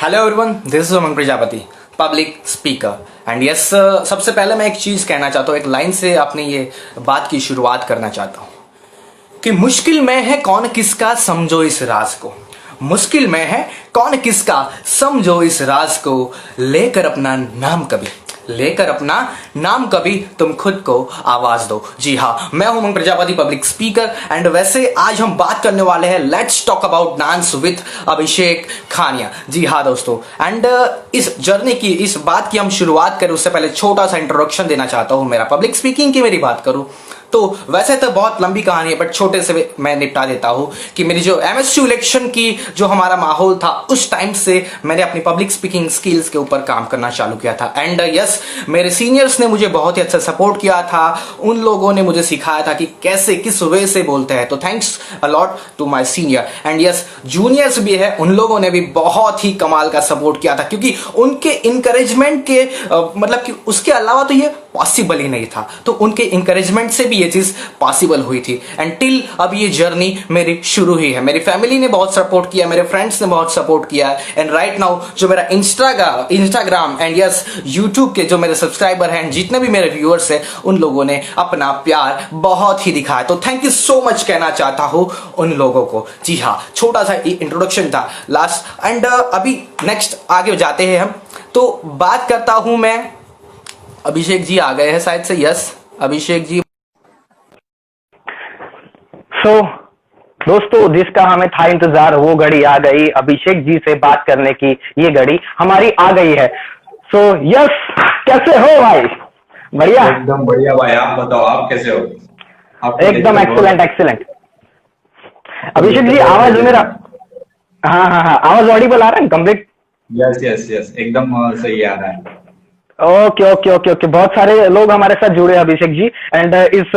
Hello everyone, this is Umang Prajapati, public speaker and yes. सबसे पहले मैं एक चीज़ कहना चाहता हूँ, एक लाइन से अपनी ये बात की शुरुआत करना चाहता हूँ कि मुश्किल में है कौन किसका समझो इस राज को। मुश्किल में है कौन किसका समझो इस राज को, लेकर अपना नाम कभी तुम खुद को आवाज दो। जी हाँ, मैं हूं Umang Prajapati, public speaker. And वैसे आज हम बात करने वाले हैं let's talk about dance with Abhishek Khania. जी हाँ दोस्तों, एंड इस जर्नी की, इस बात की हम शुरुआत करें उससे पहले छोटा सा इंट्रोडक्शन देना चाहता हूं। मेरा पब्लिक स्पीकिंग की मेरी बात करूं तो वैसे तो बहुत लंबी कहानी है, बट छोटे से मैं निपटा देता हूं कि मेरी जो एमएसयू इलेक्शन की जो हमारा माहौल था, उस टाइम से मैंने अपनी पब्लिक स्पीकिंग स्किल्स के ऊपर काम करना चालू किया था। एंड यस, मेरे सीनियर्स ने मुझे बहुत ही अच्छा सपोर्ट किया था। उन लोगों ने मुझे सिखाया था कि कैसे, किस वे से बोलते हैं। तो thanks a lot to my senior. And yes, juniors भी है, उन लोगों ने भी बहुत ही कमाल का सपोर्ट किया था, क्योंकि उनके इंकरेजमेंट के मतलब कि उसके अलावा तो ये पॉसिबल ही नहीं था। तो उनके इंकरेजमेंट से भी ये चीज पॉसिबल हुई थी। एंड टिल अब ये जर्नी मेरी शुरू ही है। मेरी फैमिली ने बहुत सपोर्ट किया, मेरे फ्रेंड्स ने बहुत सपोर्ट किया। एंड राइट नाउ जो मेरा इंस्टाग्राम एंड यस यूट्यूब के जो मेरे सब्सक्राइबर हैं, जितने भी मेरे व्यूअर्स हैं, उन लोगों ने अपना प्यार बहुत ही दिखाया। तो थैंक यू सो मच कहना चाहता हूं उन लोगों को। जी हाँ, छोटा सा इंट्रोडक्शन था लास्ट। एंड अभी नेक्स्ट आगे जाते हैं हम। तो बात करता हूं मैं, अभिषेक जी आ गए हैं शायद से। यस अभिषेक जी। दोस्तों, जिसका हमें था इंतजार वो घड़ी आ गई। अभिषेक जी से बात करने की ये घड़ी हमारी आ गई है। यस, कैसे हो भाई? बढ़िया, एकदम बढ़िया भाई। आप बताओ, आप कैसे हो? आपको एकदम एक्सीलेंट। अभिषेक जी, आवाज मेरा, हाँ, आवाज ऑडिबल आ रहा है कंप्लीट? यस यस यस, एकदम सही आ रहा है। ओके। बहुत सारे लोग हमारे साथ जुड़े हैं अभिषेक जी। एंड इस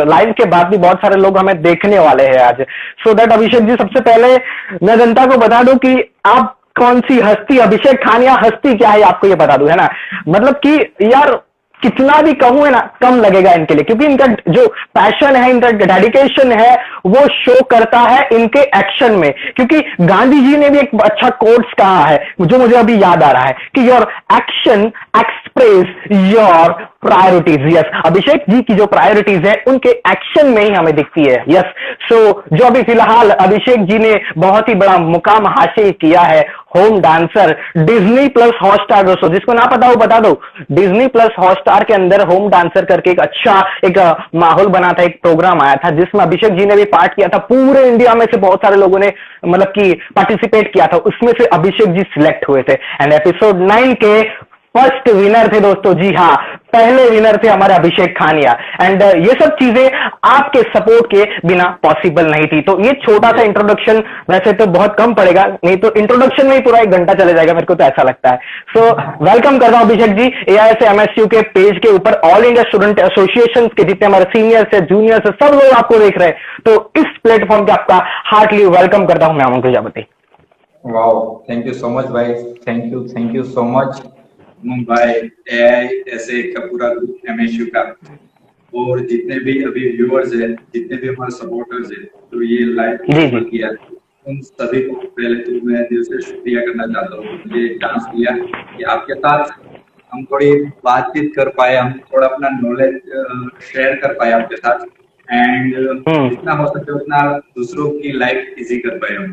लाइव के बाद भी बहुत सारे लोग हमें देखने वाले हैं आज। सो दैट अभिषेक जी, सबसे पहले मैं जनता को बता दूं कि आप कौन सी हस्ती, अभिषेक खानिया हस्ती क्या है आपको ये बता दूं, है ना। मतलब कि यार कितना भी कहूं है ना, कम लगेगा इनके लिए, क्योंकि इनका जो पैशन है, इनका डेडिकेशन है, वो शो करता है इनके एक्शन में। क्योंकि गांधी जी ने भी एक अच्छा कोट्स कहा है, जो मुझे अभी याद आ रहा है, कि your action express your priorities. Yes, Abhishek ji की जो प्रायोरिटीज है उनके एक्शन में ही हमें दिखती है। यस, जो अभी फिलहाल अभिषेक जी ने बहुत ही बड़ा मुकाम हासिल किया है, home dancer, Disney plus Hotstar. दोस्तों, जिसको ना पता हो बता दो, डिज्नी प्लस हॉटस्टार के अंदर होम डांसर करके एक अच्छा एक माहौल बना था, एक प्रोग्राम आया था जिसमें अभिषेक जी ने भी पार्ट किया था। पूरे इंडिया में से बहुत सारे लोगों ने मतलब कि पार्टिसिपेट किया था, उसमें से अभिषेक जी सिलेक्ट हुए थे। एंड एपिसोड 9 के फर्स्ट विनर थे दोस्तों। जी हाँ, पहले विनर थे हमारे अभिषेक खानिया। एंड ये सब चीजें आपके सपोर्ट के बिना पॉसिबल नहीं थी। तो ये छोटा सा इंट्रोडक्शन वैसे तो बहुत कम पड़ेगा, नहीं तो इंट्रोडक्शन में ही पूरा 1 घंटा चले जाएगा, मेरे को तो ऐसा लगता है। सो वेलकम करता हूं अभिषेक जी AISMSU के पेज के ऊपर। ऑल इंडिया स्टूडेंट एसोसिएशन के जितने हमारे सीनियर्स है, जूनियर्स है, सब लोग आपको देख रहे हैं। तो इस प्लेटफॉर्म पे आपका हार्टली वेलकम करता हूं मैं, Umang Prajapati. Wow, thank you so much भाई। थैंक यू सो मच भाई। ऐसे का पूरा ग्रुप एमएसयू का, और जितने भी अभी व्यूअर्स है, जितने भी हमारे सपोर्टर्स है, तो ये लाइव किया, उन सभी को पहले तो मैं दिल से शुक्रिया करना चाहता हूँ। मुझे चांस दिया कि आपके साथ हम थोड़ी बातचीत कर पाए, हम थोड़ा अपना नॉलेज शेयर कर पाए आपके साथ। एंड जितना हो सके उतना दूसरों की लाइफ इजी कर पाए हम।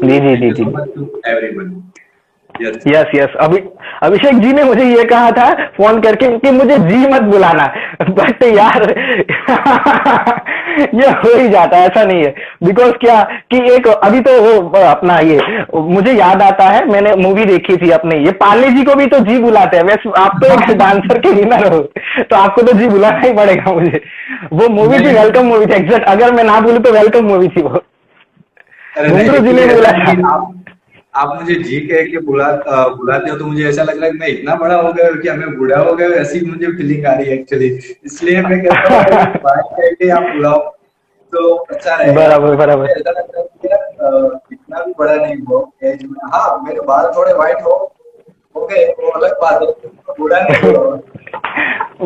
जी। So much to everyone. Yes, Abhishek ji ने मुझे ये कहा था फोन करके कि मुझे जी मत बुलाना, बट यार ये हो ही जाता है, ऐसा नहीं है। बिकॉज क्या कि एक अभी तो वो अपना ये मुझे याद आता है, मैंने मूवी देखी थी अपने, ये पाले जी को भी तो जी बुलाते हैं। वैसे आप तो एक डांसर के विनर हो, तो आपको तो जी बुलाना ही पड़ेगा मुझे। वो मूवी थी, वेलकम मूवी थी एग्जैक्ट, अगर मैं ना बोलूं तो वेलकम मूवी थी वो। घुंगरू जी ने बुलाया। आप मुझे जी कह के बुलाते हो तो मुझे ऐसा लग रहा है कि मैं इतना बड़ा हो गया कि मैं बूढ़ा हो गया, ऐसी मुझे फीलिंग आ रही है एक्चुअली। इसलिए मैं कहता हूँ भाई कह के आप बुलाओ तो अच्छा रहेगा। बराबर। ऐसा लगता है कि यार इतना भी बड़ा नहीं हो एज में। हाँ, मेरे बाल थोड़े व्हाइट हो गए, वो अलग बात है, तो बूढ़ा नहीं हो।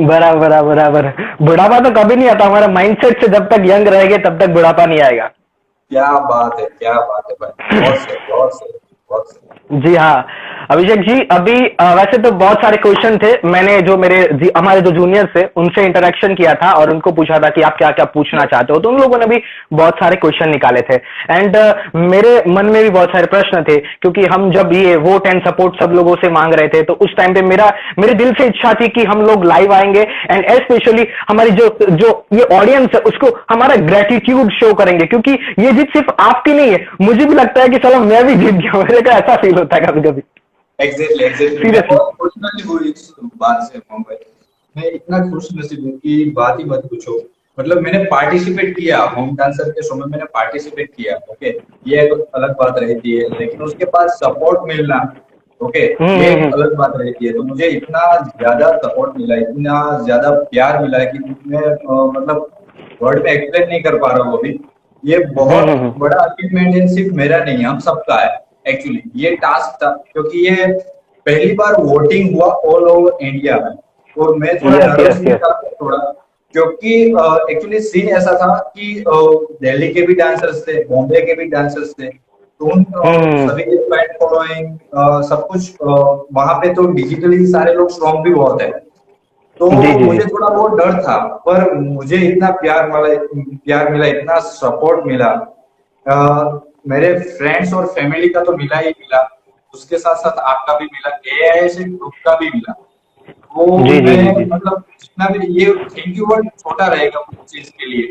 बराबर। बुढ़ापा तो कभी नहीं आता, हमारा माइंडसेट से जब तक यंग रहेंगे तब तक बुढ़ापा नहीं आएगा। क्या बात है भाई, बहुत सही। बहुत जी हाँ, अभिषेक जी, अभी वैसे तो बहुत सारे क्वेश्चन थे। मैंने जो हमारे जो जूनियर थे उनसे इंटरेक्शन किया था और उनको पूछा था कि आप क्या क्या पूछना चाहते हो, तो उन लोगों ने भी बहुत सारे क्वेश्चन निकाले थे। एंड मेरे मन में भी बहुत सारे प्रश्न थे, क्योंकि हम जब ये वोट एंड सपोर्ट सब लोगों से मांग रहे थे, तो उस टाइम पे मेरे दिल से इच्छा थी कि हम लोग लाइव आएंगे एंड स्पेशली हमारी जो जो ये ऑडियंस है उसको हमारा ग्रेटिट्यूड शो करेंगे, क्योंकि ये जीत सिर्फ आपकी नहीं है, मुझे भी लगता है कि चलो मैं भी जीत गया, मेरे का ऐसा फील होता है कभी कभी। एग्जैक्टली मैं बहुत खुश नसीब हूँ इस बात से मोहम्मद। मैं इतना खुश नसीब हूँ कि बात ही मत पूछो। मतलब मैंने पार्टिसिपेट किया होम डांसर के शो में, मैंने पार्टिसिपेट किया। ओके, ये एक अलग बात रहती है, लेकिन उसके बाद सपोर्ट मिलना, ओके, ये एक अलग बात रहती है। तो मुझे इतना ज्यादा सपोर्ट मिला, इतना ज्यादा प्यार मिला कि मैं मतलब वर्ड में एक्सप्लेन नहीं कर पा रहा हूँ अभी। ये बहुत बड़ा अचीवमेंट है, सिर्फ मेरा नहीं है, हम सबका है। एक्चुअली ये टास्क था, क्योंकि ये पहली बार वोटिंग हुआ ऑल ओवर इंडिया में, और मैं थोड़ा नर्वस भी था थोड़ा, क्योंकि एक्चुअली सीन ऐसा था कि दिल्ली के भी डांसर्स थे, बॉम्बे के भी डांसर्स थे, तो उन सभी के फैन फॉलोइंग सब कुछ वहां पे तो डिजिटली सारे लोग स्ट्रॉन्ग भी बहुत है। तो मुझे थोड़ा वो डर था, पर मुझे इतना प्यार मिला, इतना सपोर्ट मिला। मेरे फ्रेंड्स और फैमिली का तो मिला ही मिला, उसके साथ साथ आपका भी मिला, एआईएसए ग्रुप का भी मिला। तो मैं मतलब जितना भी ये थैंक यू वर्ड छोटा रहेगा उस चीज के लिए,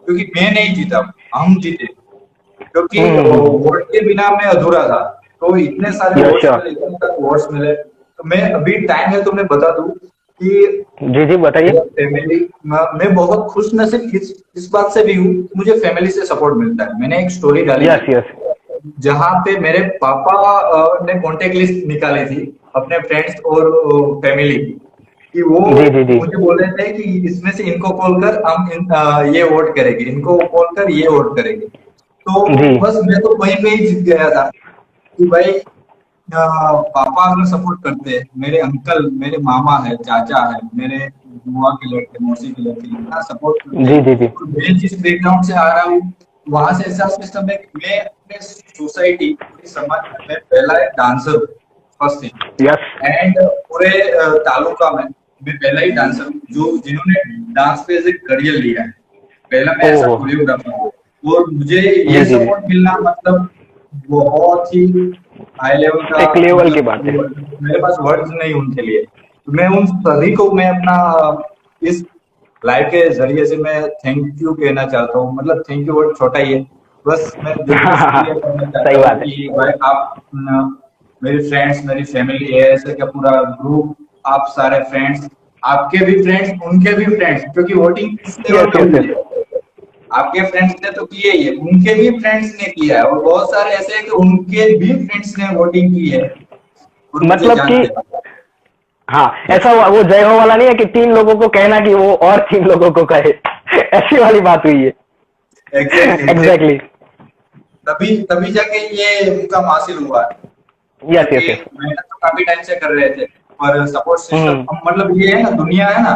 क्योंकि मैं नहीं जीता, हम जीते, क्योंकि वोट के बिना मैं अधूरा था। तो इतने सारे वोट्स मिले। तो मैं अभी टाइम है तो मैं बता दूं कि जी बताइए। फैमिली, मैं बहुत खुश नसीब इस बात से भी हूँ, मुझे फैमिली से सपोर्ट मिलता है। मैंने एक स्टोरी डाली जहाँ पे मेरे पापा ने कॉन्टेक्ट लिस्ट निकाली थी अपने फ्रेंड्स और फैमिली की, कि वो मुझे बोल रहे थे कि इसमें से इनको कॉल कर, हम ये वोट करेंगे, इनको कॉल कर ये वोट करेंगे। तो बस मैं तो वहीं पे ही जीत गया था कि भाई पापा अगर सपोर्ट करते हैं, मेरे अंकल, मेरे मामा है, चाचा है, मेरे बुआ के लड़के, मौसी के लड़के इतना सपोर्ट करते हैं। मैं जिस बैकग्राउंड से आ रहा हूँ वहां से ऐसा सिस्टम है कि मैं अपने सोसाइटी, पूरी समाज में मैं पहला एक डांसर हूँ, फर्स्ट थिंग। एंड पूरे तालुका में मैं पहला ही डांसर हूँ जो जिन्होंने डांस पे एज ए करियर लिया है। पहला मैं ऐसा कोरियोग्राफर हूँ, और मुझे ये सपोर्ट मिलना मतलब बहुत ही हाई लेवल का, एक लेवल की बात है। मेरे पास वर्ड्स नहीं उनके लिए। तो मैं उन सभी को मैं अपना इस लाइव के जरिए से मैं थैंक यू कहना चाहता हूँ। मतलब थैंक यू वर्ड छोटा ही है, बस मैं दिल से शुक्रिया करना चाहता हूँ कि भाई आप मेरे फ्रेंड्स, मेरी फैमिली है, ऐसे का पूरा ग्रुप, आप सारे फ्रेंड्स, आपके भी फ्रेंड्स, उनके भी फ्रेंड्स, क्योंकि वोटिंग आपके फ्रेंड्स ने तो किए ही है, उनके भी फ्रेंड्स ने किया है, और बहुत सारे ऐसे हैं कि उनके भी फ्रेंड्स ने वोटिंग की है। मतलब कि हाँ, ऐसा वो जय हो वाला नहीं है कि 3 लोगों को कहना कि वो और 3 लोगों को कहे, ऐसी वाली बात हुई है। एग्जैक्टली तभी जाके ये मुकाम हासिल हुआ। मेहनत तो काफी टाइम से कर रहे थे, और सपोर्ट सिस्टम मतलब ये है ना, दुनिया है ना,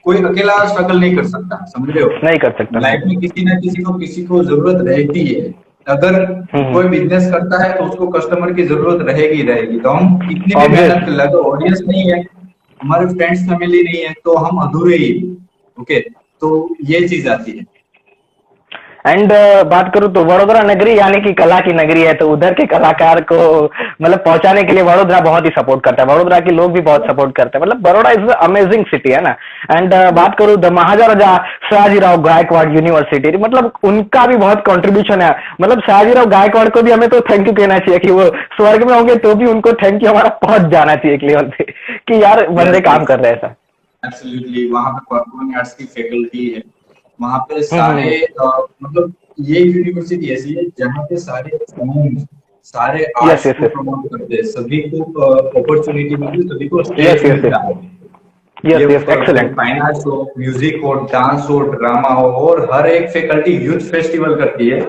कोई अकेला स्ट्रगल नहीं कर सकता, समझ रहे हो? नहीं कर सकता। लाइफ में किसी ना किसी को जरूरत रहती है। अगर कोई बिजनेस करता है तो उसको कस्टमर की जरूरत रहेगी। तो हम कितनी भी मेहनत कर ले, तो ऑडियंस नहीं है, हमारे फ्रेंड्स फैमिली नहीं है, तो हम अधूरे ही। ओके, तो ये चीज आती है। एंड बात करूं तो वडोदरा नगरी यानी कि कला की नगरी है, तो उधर के कलाकार को मतलब पहुंचाने के लिए वडोदरा बहुत ही सपोर्ट करता है, वडोदरा के लोग भी बहुत सपोर्ट करते हैं। मतलब बड़ौदा इज अमेजिंग सिटी है ना। एंड बात करूं द महाराजा सयाजीराव गायकवाड़ यूनिवर्सिटी, मतलब उनका भी बहुत कंट्रीब्यूशन है। मतलब सयाजीराव गायकवाड़ को भी हमें तो थैंक यू कहना चाहिए, कि वो स्वर्ग में होंगे तो भी उनको थैंक यू हमारा पहुंच जाना चाहिए एक लेवल पे, कि यार बंदे काम कर रहे हैं ऐसा। एब्सोल्युटली, वहां पे परफॉर्मिंग आर्ट्स की फैकल्टी है, वहां पे सारे मतलब ये यूनिवर्सिटी ऐसी है जहाँ पे सारे सारे आर्ट्स को प्रमोट करते हैं, सभी को अपॉर्चुनिटी मिलती है, सभी को स्टेज मिलता है। एक्सीलेंट। फाइन आर्ट्स हो, म्यूजिक हो, डांस हो, ड्रामा हो, और हर एक फैकल्टी यूथ फेस्टिवल करती है।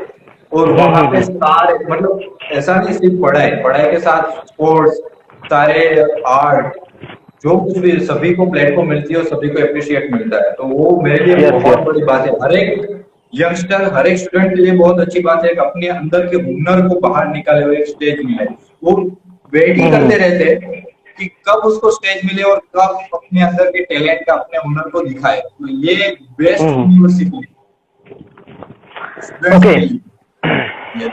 और वहां पे सारे मतलब ऐसा नहीं सिर्फ पढ़ाई के साथ स्पोर्ट्स, सारे आर्ट, जो कुछ भी सभी को प्लेटफॉर्म मिलती है और सभी को अप्रिशिएट मिलता है। तो वो मेरे लिए बहुत बड़ी बात है। हर एक यंगस्टर, हर एक स्टूडेंट के लिए बहुत अच्छी बात है कि अपने अंदर के हुनर को बाहर निकाले हुए एक स्टेज मिले, वो वेट ही करते रहते हैं कि कब उसको स्टेज मिले और कब अपने अंदर के टैलेंट का, अपने हुनर को दिखाए। तो ये बेस्ट यूनिवर्सिटी ओके। है।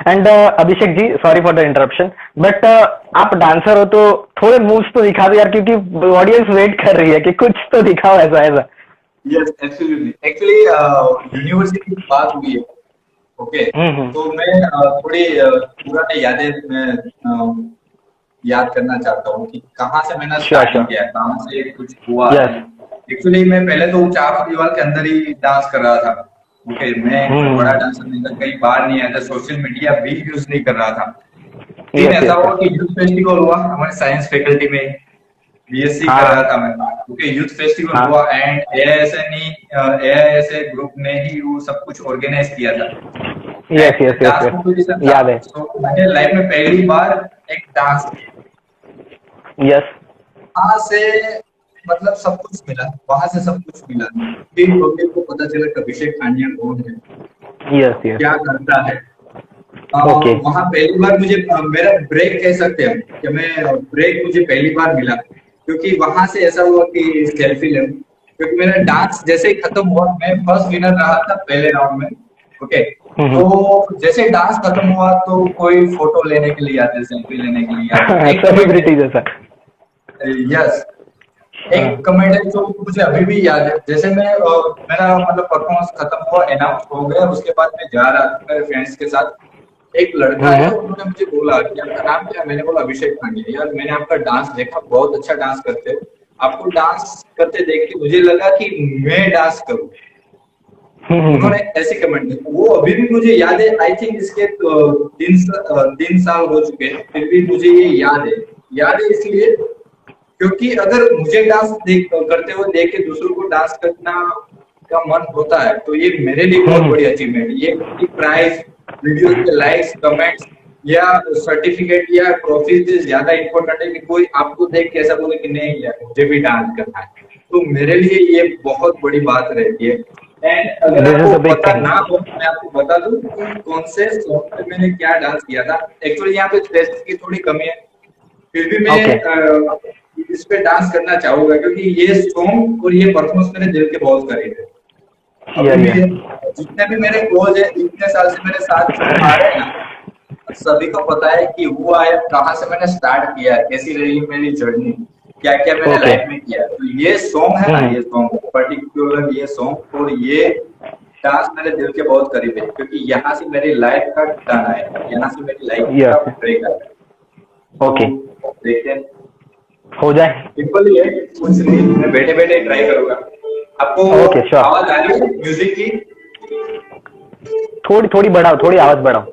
And Abhishek ji, sorry for the interruption, but आप डांसर हो तो थोड़े मूव्स तो दिखा दो यार, क्योंकि ऑडियंस वेट कर रही है कि कुछ तो दिखाओ ऐसा ऐसा। यस एब्सोल्युटली, एक्चुअली यूनिवर्सिटी की बात हुई है, ओके। तो मैं थोड़ी पुराने यादें मैं याद करना चाहता हूँ कि कहाँ से मैंने स्टार्टिंग किया है, कहाँ से कुछ हुआ। एक्चुअली मैं पहले तो चार दीवार के अंदर ही डांस कर रहा था, ओके। मैं कोई बड़ा डांसर नहीं था, कहीं बाहर नहीं आया था, सोशल मीडिया भी यूज नहीं कर रहा था। फिर ऐसा हुआ कि यूथ फेस्टिवल हुआ हमारे साइंस फैकल्टी में, बीएससी कर रहा था मैं, ओके। यूथ फेस्टिवल हुआ एंड एआईएसए ग्रुप ने ही वो सब कुछ ऑर्गेनाइज किया था। यस याद है। तो मैंने लाइफ में पहली बार एक डांस किया। यस। वहां से मतलब सब कुछ मिला, वहां से सब कुछ मिला। फिर लोगों को पता चला कि अभिषेक खानिया कौन है, यस क्या करता है। ओके। वहां पहली बार मुझे मेरा ब्रेक कह सकते हैं कि मैं ब्रेक मुझे पहली बार मिला, क्योंकि वहां से ऐसा हुआ कि सेल्फी ले, क्योंकि मेरा डांस जैसे ही खत्म हुआ, मैं फर्स्ट विनर रहा था पहले राउंड में, ओके। तो जैसे डांस खत्म हुआ तो कोई फोटो लेने के लिए आते, सेल्फी लेने के लिए आते, सेलिब्रिटी जैसा। यस। एक कमेंट है जो मुझे अभी भी याद है, जैसे मैं मेरा मतलब परफॉर्मेंस खत्म हुआ, अनाउंस हो गया, उसके बाद मैं जा रहा था मेरे फ्रेंड्स के साथ। एक लड़का है, उन्होंने मुझे बोला कि आपका नाम क्या है? मैंने बोला अभिषेक खानिया। यार मैंने आपका डांस देखा, बहुत अच्छा डांस करते हो, आपको डांस करते देख के मुझे लगा कि मैं डांस करूं। उन्होंने ऐसे कमेंट किया, वो अभी भी मुझे याद है। आई थिंक इसके 3 साल हो चुके हैं, फिर भी मुझे ये याद है इसलिए क्योंकि अगर मुझे डांस करते हुए देख के दूसरों को डांस करना का मन होता है तो ये मेरे लिए बहुत बड़ी अचीवमेंट। ये प्राइज, वीडियो के लाइक्स, कमेंट्स या सर्टिफिकेट या ट्रॉफी से ज्यादा इम्पोर्टेंट है कि कोई आपको देख के ऐसा बोले कि नहीं यार मुझे भी डांस करना है। तो मेरे लिए ये बहुत बड़ी बात रहती है। एंड अगर आपको पता ना हो, मैं आपको बता दूं कि कौन से सॉन्ग पे मैंने क्या डांस किया था। एक्चुअली यहाँ पे स्पेस की थोड़ी कमी है, फिर भी मैं इस पे डांस करना चाहूंगा क्योंकि ये सॉन्ग और ये परफॉर्मेंस मेरे दिल के बहुत करीब है। जितने भी मेरे कोच है, इतने साल से मेरे साथ आ रहे हैं ना, सभी को पता है कि हुआ है, कहाँ से मैंने स्टार्ट किया, कैसी रही मेरी जर्नी, क्या क्या मैंने लाइफ में किया। तो ये सॉन्ग है ना, ये सॉन्ग पर्टिकुलर, ये सॉन्ग और ये डांस मेरे दिल के बहुत करीब है, क्योंकि यहाँ से मेरी लाइफ का गाना है, यहाँ से मेरी लाइफ का ब्रेक है। ओके, देखते हैं हो जाए। सिंपल ही है, कुछ नहीं, मैं बैठे बैठे ट्राई करूंगा। आपको आवाज आ रही है म्यूजिक की? थोड़ी थोड़ी बढ़ाओ, थोड़ी आवाज बढ़ाओ,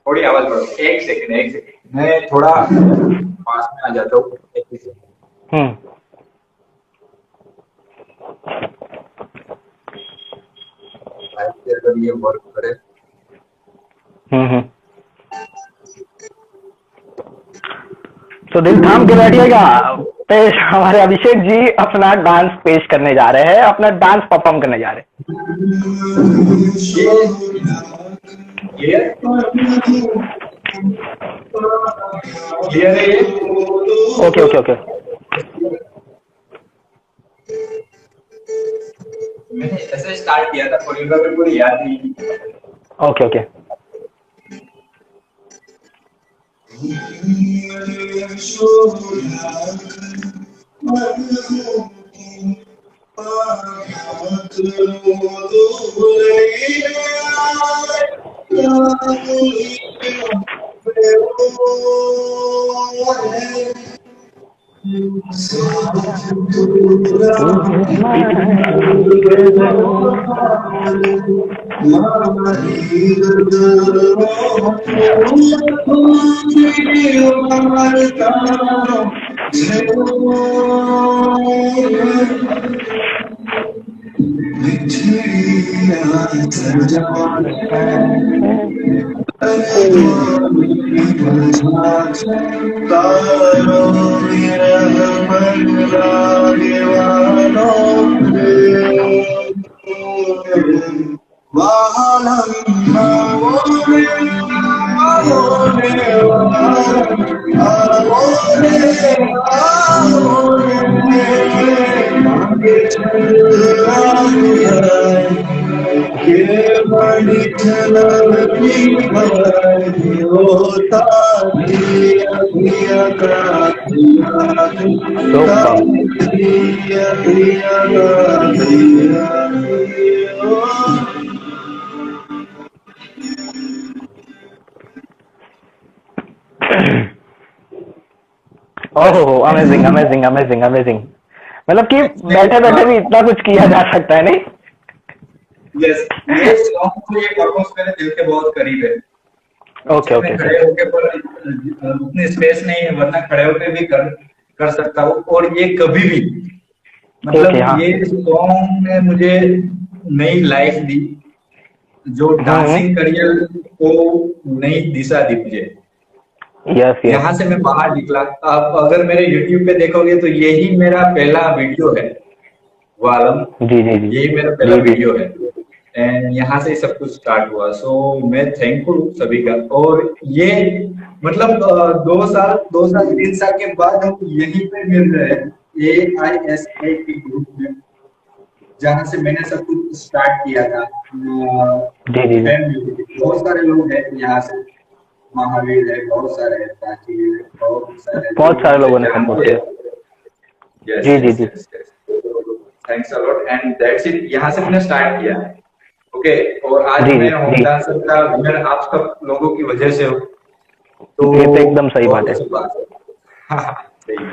थोड़ी आवाज बढ़ाओ। एक सेकंड, मैं थोड़ा पास में आ जाता हूँ। अगर ये वर्क करे। तो दिल थाम के बैठिएगा। पेश हमारे अभिषेक जी अपना डांस पेश करने जा रहे हैं, अपना डांस परफॉर्म करने जा रहे हैं। क्लियर है ये? Okay okay okay. मैंने ऐसे स्टार्ट किया था, कोरियोग्राफी पूरी याद नहीं। Okay okay. Super. ओहो, अमेजिंग अमेजिंग अमेजिंग अमेजिंग। मतलब कि बैठे बैठे भी इतना कुछ किया जा सकता है, नहीं? यस, ये सॉन्ग तो ये ऑलमोस्ट मेरे दिल के बहुत करीब है। ओके मैं ओके खड़े होके पर उतनी स्पेस नहीं है, वरना खड़े होके भी कर सकता हूँ। और ये कभी भी मतलब ओके, हाँ। ये सॉन्ग ने मुझे नई लाइफ दी, जो डांसिंग करियर को नई दिशा दी मुझे। Yes yes. यहाँ से मैं बाहर निकला। आप अगर मेरे YouTube पे देखोगे तो यही मेरा पहला वीडियो है, वालम। जी जी जी यही मेरा पहला जी जी। वीडियो है एंड यहाँ से सब कुछ स्टार्ट हुआ। सो मैं थैंकफुल हूँ सभी का। और ये मतलब 2 साल 3 साल के बाद हम यहीं पे मिल रहे हैं, AISA के ग्रुप में, जहाँ से मैंने सब कुछ स्टार्ट किया था। जी जी जी। बहुत सारे लोग हैं यहाँ से, महावीर है, बहुत सारे हैं, प्राची है, बहुत सारे लोगों ने सपोर्ट जानते किया। हैं। Yes ji ji yes ji. Yes yes, thanks a lot and that's it. यहाँ से मैंने स्टार्ट किया है। ओके, और आज जी मैं जी होम जी। डांसर का विनर आप सब लोगों की वजह से हूँ, तो ये तो एकदम सही बहुत बात है। अच्छी बात है। हाँ हाँ, सही है।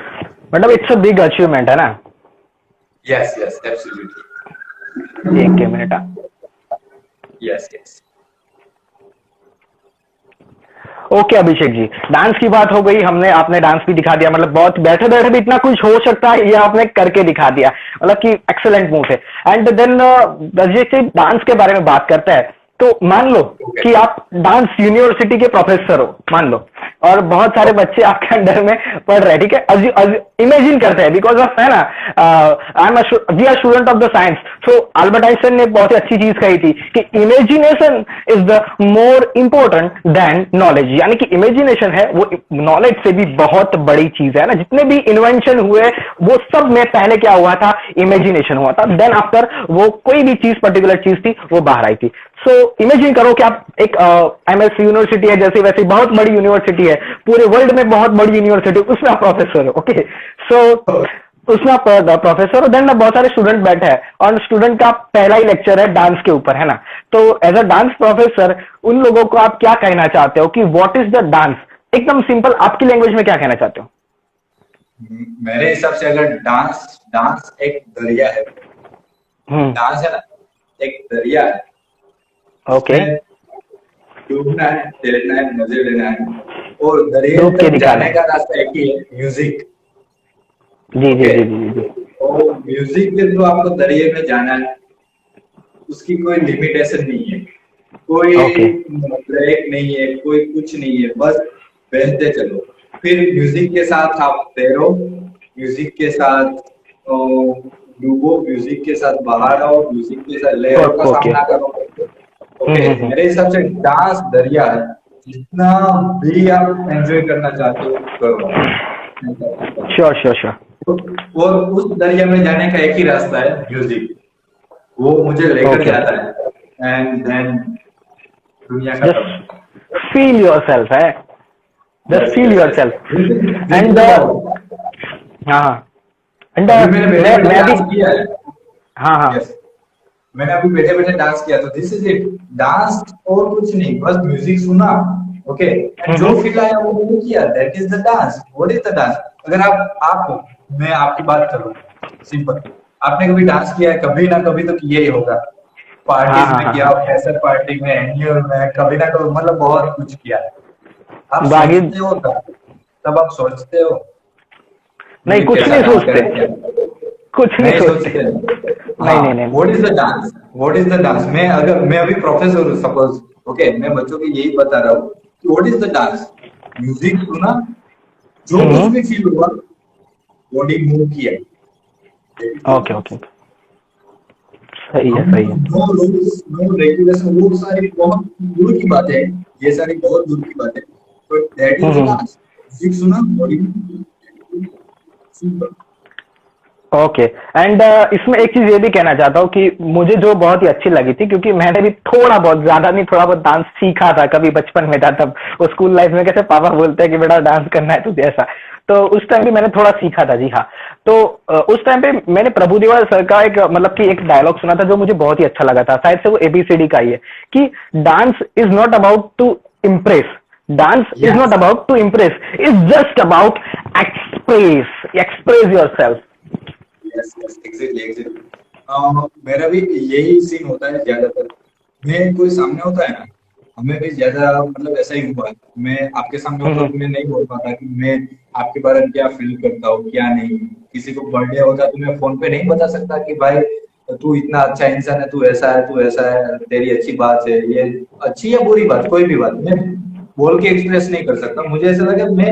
मतलब इट्स अ बिग अचीवमेंट है ना। Yes yes absolutely. एक के मिनट। Yes yes. ओके अभिषेक जी, डांस की बात हो गई, हमने आपने डांस भी दिखा दिया, मतलब बहुत बैठे बैठे भी इतना कुछ हो सकता है ये आपने करके दिखा दिया, मतलब कि एक्सेलेंट मूव है। एंड देन जैसे डांस के बारे में बात करते हैं, तो मान लो कि आप डांस यूनिवर्सिटी के प्रोफेसर हो, मान लो, और बहुत सारे बच्चे आपके अंडर में पढ़ रहे हैं, ठीक है? इमेजिन करते हैं, बिकॉज ऑफ, है ना, we are student of the science. So Albert Einstein ने बहुत ही अच्छी चीज कही थी कि imagination is the more important than knowledge, यानी कि इमेजिनेशन है वो नॉलेज से भी बहुत बड़ी चीज है ना। जितने भी इन्वेंशन हुए वो सब में पहले क्या हुआ था? इमेजिनेशन हुआ था, देन आफ्टर वो कोई भी चीज, पर्टिकुलर चीज थी, वो बाहर आई थी। सो इमेजिन करो कि आप एक एमएस यूनिवर्सिटी है, जैसे वैसे बहुत बड़ी यूनिवर्सिटी है, पूरे वर्ल्ड में बहुत बड़ी यूनिवर्सिटी, उसमें आप प्रोफेसर हो। ओके, सो उसमें आप प्रोफेसर हो, देन बहुत सारे स्टूडेंट बैठे हैं और स्टूडेंट का पहला ही लेक्चर है डांस के ऊपर, है ना? तो एज अ डांस प्रोफेसर उन लोगों को आप क्या कहना चाहते हो कि व्हाट इज द डांस? एकदम सिंपल आपकी लैंग्वेज में क्या कहना चाहते हो? मेरे हिसाब से अगर डांस एक दरिया है, डांस है ना, एक दरिया है। ओके, डूबना है, तैरना है, मजे लेना है, और दरिया तक जाने का रास्ता एक ही है, म्यूजिक। जी जी जी जी जी। और म्यूजिक के थ्रू आपको दरिया में जाना है, उसकी कोई लिमिटेशन नहीं है, कोई ब्रेक नहीं है, कोई कुछ नहीं है, बस बहते चलो। फिर म्यूजिक के साथ आप तैरो, म्यूजिक के साथ डूबो, म्यूजिक के साथ बाहर आओ, म्यूजिक के साथ लहरों का सामना करो। ओके, मेरे हिसाब से डांस दरिया है, जितना भी आप एंजॉय करना चाहते हो करो। Sure sure sure. और उस दरिया में जाने का एक ही रास्ता है, म्यूजिक। वो मुझे लेकर जाता है एंड देन दुनिया का फील योरसेल्फ है, जस्ट फील योरसेल्फ। एंड हाँ, एंड मैं भी किया है। हाँ हाँ, मैंने अभी बैठे बैठे डांस किया, तो दिस इज इट। डांस और कुछ नहीं, बस म्यूजिक सुना, ओके, जो फील आया वो मैंने किया, that is the dance. What is the dance? अगर मैं आपकी बात करूं, सिंपल, आपने कभी डांस किया है? कभी ना कभी तो किया ही होगा। पार्टीज में किया, फ्रेशर पार्टी में, एनुअल में, कभी ना कभी, मतलब बहुत कुछ किया है। आप सोचते हो तब आप सोचते हो? नहीं, कुछ नहीं सोचते, कुछ नहीं सोचते। नहीं नहीं। What is the dance? What is the dance? मैं अभी प्रोफेसर हूँ सपोज, ओके, मैं बच्चों को यही बता रहा हूँ कि what is the dance? Music सुना, जो कुछ भी फील हुआ, बॉडी मूव किया। ओके ओके, सही है सही है। नो रूल्स, नो रेगुलेशन, वो सारी बहुत दूर की बातें हैं। ये सारी बहुत दूर की बात है, तो that is the dance. Music सुना, बॉडी सिंपल। ओके। एंड इसमें एक चीज ये भी कहना चाहता हूँ कि मुझे जो बहुत ही अच्छी लगी थी, क्योंकि मैंने भी थोड़ा बहुत, ज्यादा नहीं, थोड़ा बहुत डांस सीखा था कभी बचपन में था तब। वो स्कूल लाइफ में कैसे पापा बोलते हैं कि बेटा डांस करना है तुझे ऐसा, तो उस टाइम भी मैंने थोड़ा सीखा था जी हाँ। तो उस टाइम पे मैंने प्रभु देवा सर का एक मतलब कि एक डायलॉग सुना था जो मुझे बहुत ही अच्छा लगा था, शायद से वो एबीसीडी का ही है, कि dance is not about to impress, dance is not yes about to impress, is just about express yourself. Yes yes, exactly exactly. मेरा भी यही सीन होता है ज्यादातर। मैं कोई सामने होता है ना, हमें भी ज्यादा मतलब ऐसा ही हुआ है। मैं आपके सामने होता हूँ तो मैं नहीं बोल पाता कि मैं आपके बारे में क्या फील करता हूँ क्या नहीं। किसी को बर्थडे होता तो मैं फोन पे नहीं बता सकता कि भाई तू इतना अच्छा इंसान है, तू ऐसा है, तू ऐसा है, तेरी अच्छी बात है, ये अच्छी या बुरी बात, कोई भी बात मैं बोल के एक्सप्रेस नहीं कर सकता। मुझे ऐसा लगा मैं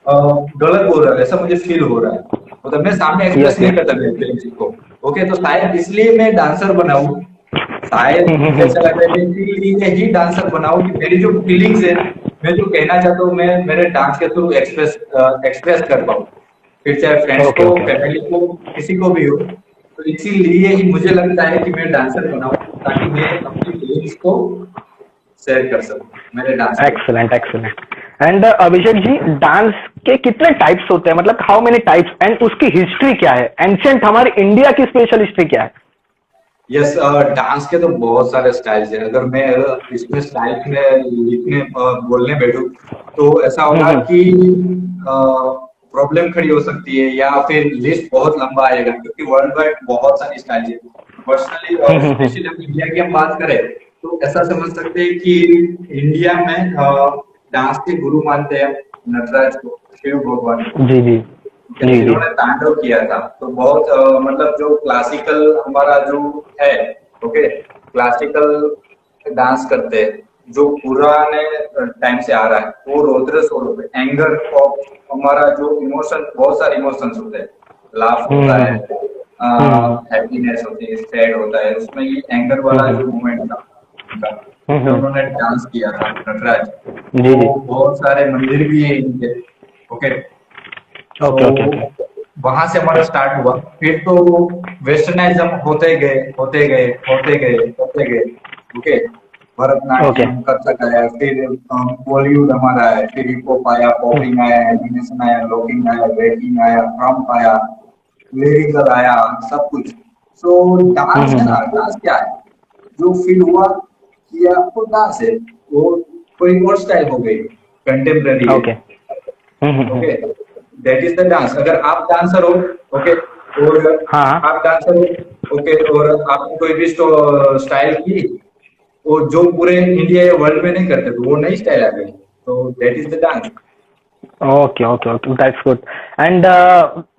गलत बोल रहा है, ऐसा मुझे फील हो रहा है, मतलब मैं सामने एक्सप्रेस यस नहीं यस। करता मेरे फीलिंग्स को। ओके, तो शायद इसलिए मैं डांसर बनाऊं, शायद मुझे ऐसा लग रहा है कि इसीलिए ही डांसर बनाऊं कि मेरी जो फीलिंग्स है, मैं जो कहना चाहता हूँ, मैं मेरे डांस के थ्रू एक्सप्रेस कर पाऊँ, फिर चाहे फ्रेंड्स ओके को, ओके। फैमिली को, किसी को भी हो। तो इसीलिए ही मुझे लगता है कि मैं डांसर बनाऊं, ताकि मैं अपनी फीलिंग्स को शेयर कर सकूं मेरे डांस के through. Excellent excellent. And Abhishek ji, dance के कितने टाइप्स होते हैं, मतलब हाउ मेनी टाइप्स, एंड उसकी हिस्ट्री क्या है, एंशियंट हमारे इंडिया की स्पेशल हिस्ट्री क्या है? यस, डांस के तो बहुत सारे स्टाइल्स हैं। अगर मैं इसमें स्टाइल में लिखने बोलने बैठूं तो ऐसा होगा हम्म कि प्रॉब्लम खड़ी हो सकती है, या फिर लिस्ट बहुत लंबा आएगा, क्योंकि वर्ल्ड वाइड बहुत सारी स्टाइल्स है। पर्सनली और हम्म। स्पेशली हम इंडिया की हम बात करें तो ऐसा समझ सकते हैं कि इंडिया में डांस के गुरु मानते हैं नटराज को, शिव भगवान को, जी जी जी जी। जिन्होंने तांडव किया था। तो बहुत मतलब जो क्लासिकल हमारा जो है, ओके, क्लासिकल डांस करते हैं जो पुराने टाइम से आ रहा है, वो रौद्र स्वरूप है, एंगर ऑफ हमारा जो इमोशन, बहुत सारे इमोशंस होते हैं, लाफ होता है, हम्म हम्म हैप्पीनेस होती है, सैड होता है, उसमें ये एंगर वाला हम्म जो मोमेंट था उनका, जो हम्म। उन्होंने डांस किया था नटराज। जी जी। तो बहुत सारे मंदिर भी है इनके, ओके। तो ओके ओके ओके। वहां से हमारा स्टार्ट हुआ, फिर तो वेस्टर्नाइज्म होते गए होते गए होते गए होते गए, ओके। ओके। भरतनाट्यम, कथक आया, फिर बॉलीवुड हमारा है, फिर हिप हॉप आया, पॉपिंग आया, एनिमेशन आया, लॉकिंग आया, ब्रेकिंग आया, ट्रम्प आया, लिरिकल आया, सब कुछ। सो डांस है ना, हम्म। डांस क्या है, जो फील हुआ किया वो डांस है। वो कोई और स्टाइल हो गई, कंटेम्प्रेरी है, okay. Okay, that is the dance. अगर आप डांसर हो, ओके, और हाँ। आप डांसर हो, ओके, और आपने कोई भी स्टाइल की, और जो पूरे इंडिया या वर्ल्ड में नहीं करते, तो वो नई स्टाइल आ गई, तो that is the dance. Okay okay okay, that's good. And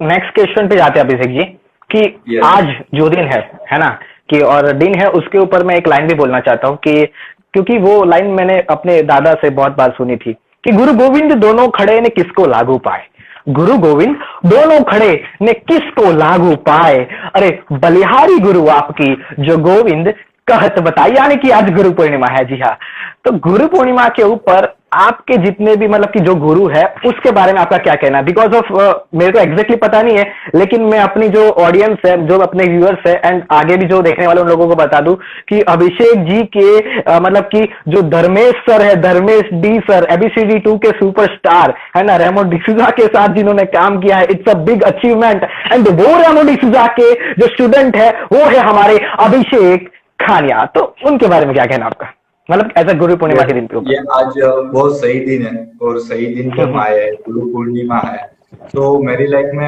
next question पे जाते हैं अभिषेक जी, कि यस आज जो दिन है ना, कि और दिन है उसके ऊपर मैं एक लाइन भी बोलना चाहता हूँ, कि क्योंकि वो लाइन मैंने अपने दादा से बहुत बार सुनी थी, कि गुरु गोविंद दोनों खड़े ने किसको लागू पाए, गुरु गोविंद दोनों खड़े ने किसको लागू पाए, अरे बलिहारी गुरु आपकी जो गोविंद कहत बताई, यानी कि आज गुरु पूर्णिमा है जी हाँ। तो गुरु पूर्णिमा के ऊपर आपके जितने भी मतलब कि जो गुरु है उसके बारे में आपका क्या कहना है, बिकॉज ऑफ मेरे को एग्जैक्टली पता नहीं है, लेकिन मैं अपनी जो ऑडियंस है, जो अपने व्यूअर्स है एंड आगे भी जो देखने वाले उन लोगों को बता दूं कि अभिषेक जी के मतलब कि जो धर्मेश सर है, धर्मेश डी सर, एबीसीडी 2 के सुपरस्टार है ना, रेमो डिसूजा के साथ जिन्होंने काम किया है, it's a big achievement. And वो रेमो डिसूजा के जो स्टूडेंट है वो है हमारे अभिषेक खानिया। तो उनके बारे में क्या कहना आपका, मतलब ऐसा गुरु पूर्णिमा के दिन के ये ऊपर? आज बहुत सही दिन है, और सही दिन पे हम आए हैं, गुरु पूर्णिमा है। तो मेरी लाइफ में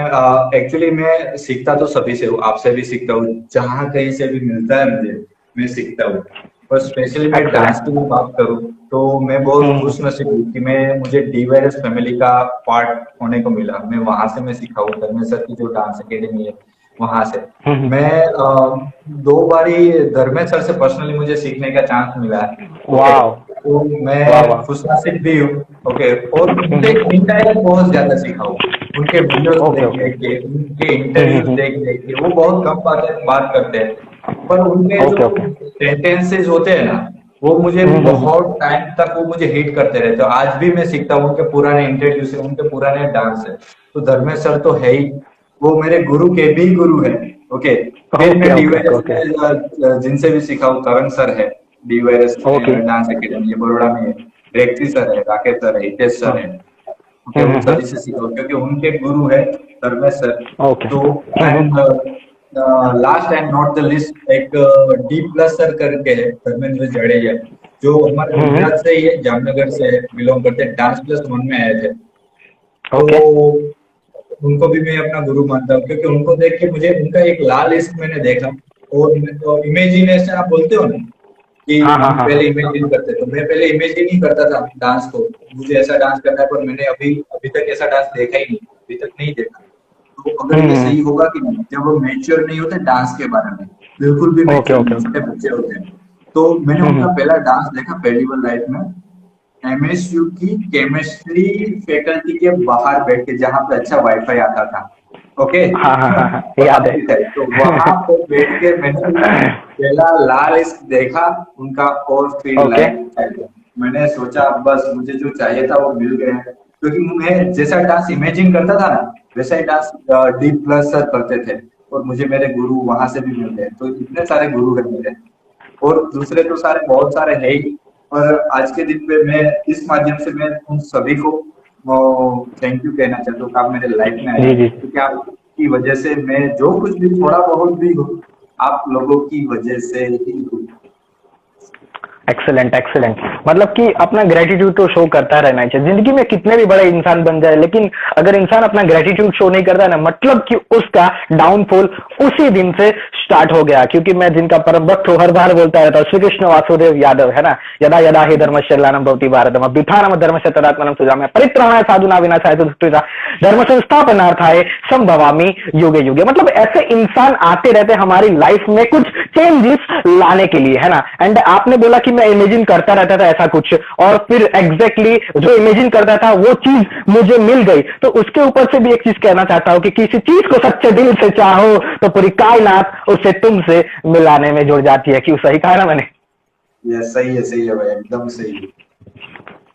एक्चुअली मैं सीखता तो सभी से हूँ, आपसे भी सीखता हूँ, जहाँ कहीं से भी मिलता है मुझे मैं सीखता हूँ। पर स्पेशली मैं डांस की एक्सलेंट। भी बात करूँ तो मैं बहुत खुश नसीब हूँ कि मैं मुझे डीवाईएस फैमिली का पार्ट होने को मिला। मैं वहां से मैं सीखा हूँ, धर्मेश सर की जो डांस एकेडमी है वहां से। मैं दो बारी धर्मेश सर से पर्सनली मुझे सीखने का चांस मिला है, ओके। वाह तो वाह मैं वाह। खुशनसीब भी हूँ, ओके। और उनसे इंडायरेक्ट बहुत ज्यादा सीखा हूँ, उनके वीडियोस ओके देख ओके। देख के, उनके इंटरव्यूज देख देख के। वो बहुत कम बात करते हैं, पर उनके ओके जो ओके। सेंटेंसेस होते हैं ना, वो मुझे बहुत टाइम तक वो मुझे हिट करते रहते हैं। आज भी मैं सीखता हूँ, उनके पुराने इंट्रोड्यूस है, उनके पुराने डांस है। तो धर्मेश सर तो है ही, वो मेरे गुरु के भी गुरु है। ओके, फिर मैं ओके ओके डीवाईएस ओके में जिनसे भी सीखा हूँ, तरंग सर है डीवाईएस ओके। डांस एकेडमी ये बड़ोड़ा में है, रेक्सी सर है, राकेश सर है, हितेश सर है। ओके, उन सभी से सीखा हूँ, क्योंकि उनके गुरु है धर्मेश सर। ओके। तो and last and not the list, एक डी प्लस सर करके है, धर्मेंद्र जडेजा, जो हमारे गुजरात से ही है, जामनगर से बिलोंग करते हैं, डांस प्लस वन में आए थे। ओके। तो उनको भी मैं अपना गुरु मानता हूँ, क्योंकि उनको देख के मुझे उनका एक लाल इश्क मैंने देखा। और तो इमेजिनेशन आप बोलते हो ना, कि हाँ हाँ हम हाँ पहले इमेजिन करते, तो मैं पहले इमेजिन ही करता था डांस को, मुझे ऐसा डांस करना है, पर मैंने अभी अभी तक ऐसा डांस देखा ही नहीं, अभी तक नहीं देखा। तो अगर ये सही होगा कि नहीं, जब वो मैच्योर नहीं होते डांस के बारे में, बिल्कुल भी ओके मैच्योर ओके नहीं, ओके। छोटे बच्चे होते हैं। तो मैंने उनका पहला डांस देखा पहली बार लाइफ में, एमएसयू की केमिस्ट्री फैकल्टी के बाहर बैठ के, जहाँ पे अच्छा वाईफाई आता था। ओके हाँ हाँ हाँ हाँ, वहां याद है। पे थे, तो वहां पे बैठ के मैंने पहला लाल इश्क देखा उनका। और फिर ओके। लाइफ मैंने सोचा बस मुझे जो चाहिए था वो मिल गया है, क्योंकि मैं जैसा डांस इमेजिन करता था ना, वैसा ही डांस डी प्लस सर करते थे, और मुझे मेरे गुरु वहां से भी मिल गए। तो इतने सारे गुरु है मेरे, और दूसरे तो सारे बहुत सारे है ही। और आज के दिन पे मैं इस माध्यम से मैं उन सभी को थैंक यू कहना चाहता हूँ कि आप मेरे लाइफ में आए, जी जी। क्योंकि आपकी वजह से मैं जो कुछ भी थोड़ा बहुत भी हूँ, आप लोगों की वजह से ही हूँ। Excellent excellent. मतलब कि अपना ग्रेटिट्यूड तो शो करता रहना चाहिए, जिंदगी में कितने भी बड़े इंसान बन जाए, लेकिन अगर इंसान अपना ग्रेटिट्यूड शो नहीं करता ना, मतलब कि उसका डाउनफॉल उसी दिन से स्टार्ट हो गया। क्योंकि मैं जिनका परम भक्त हूँ, हर बार बोलता रहता हूँ, श्री कृष्ण वासुदेव यादव है ना, यदा यदा ही धर्मश्चलानम भवति भारतम अभ्युत्थानम धर्मस्य तदात्मनं सृजाम्यहं परित्राणाय साधूनां विनाशाय च दुष्कृतां धर्म संस्थापनार्थाय संभवामि युगे युगे। मतलब ऐसे इंसान आते रहते हमारी लाइफ में कुछ चेंजेस लाने के लिए, है ना। एंड आपने बोला कि मैं इमेजिन करता रहता था ऐसा कुछ, और फिर एग्जैक्टली जो इमेजिन करता था वो चीज मुझे मिल गई। तो उसके ऊपर से भी एक चीज कहना चाहता हूं कि किसी चीज को सच्चे दिल से चाहो तो पूरी कायनात उसे तुमसे मिलाने में जुड़ जाती है। क्यों सही कहा ना मैंने? ये सही है भाई, एकदम सही है।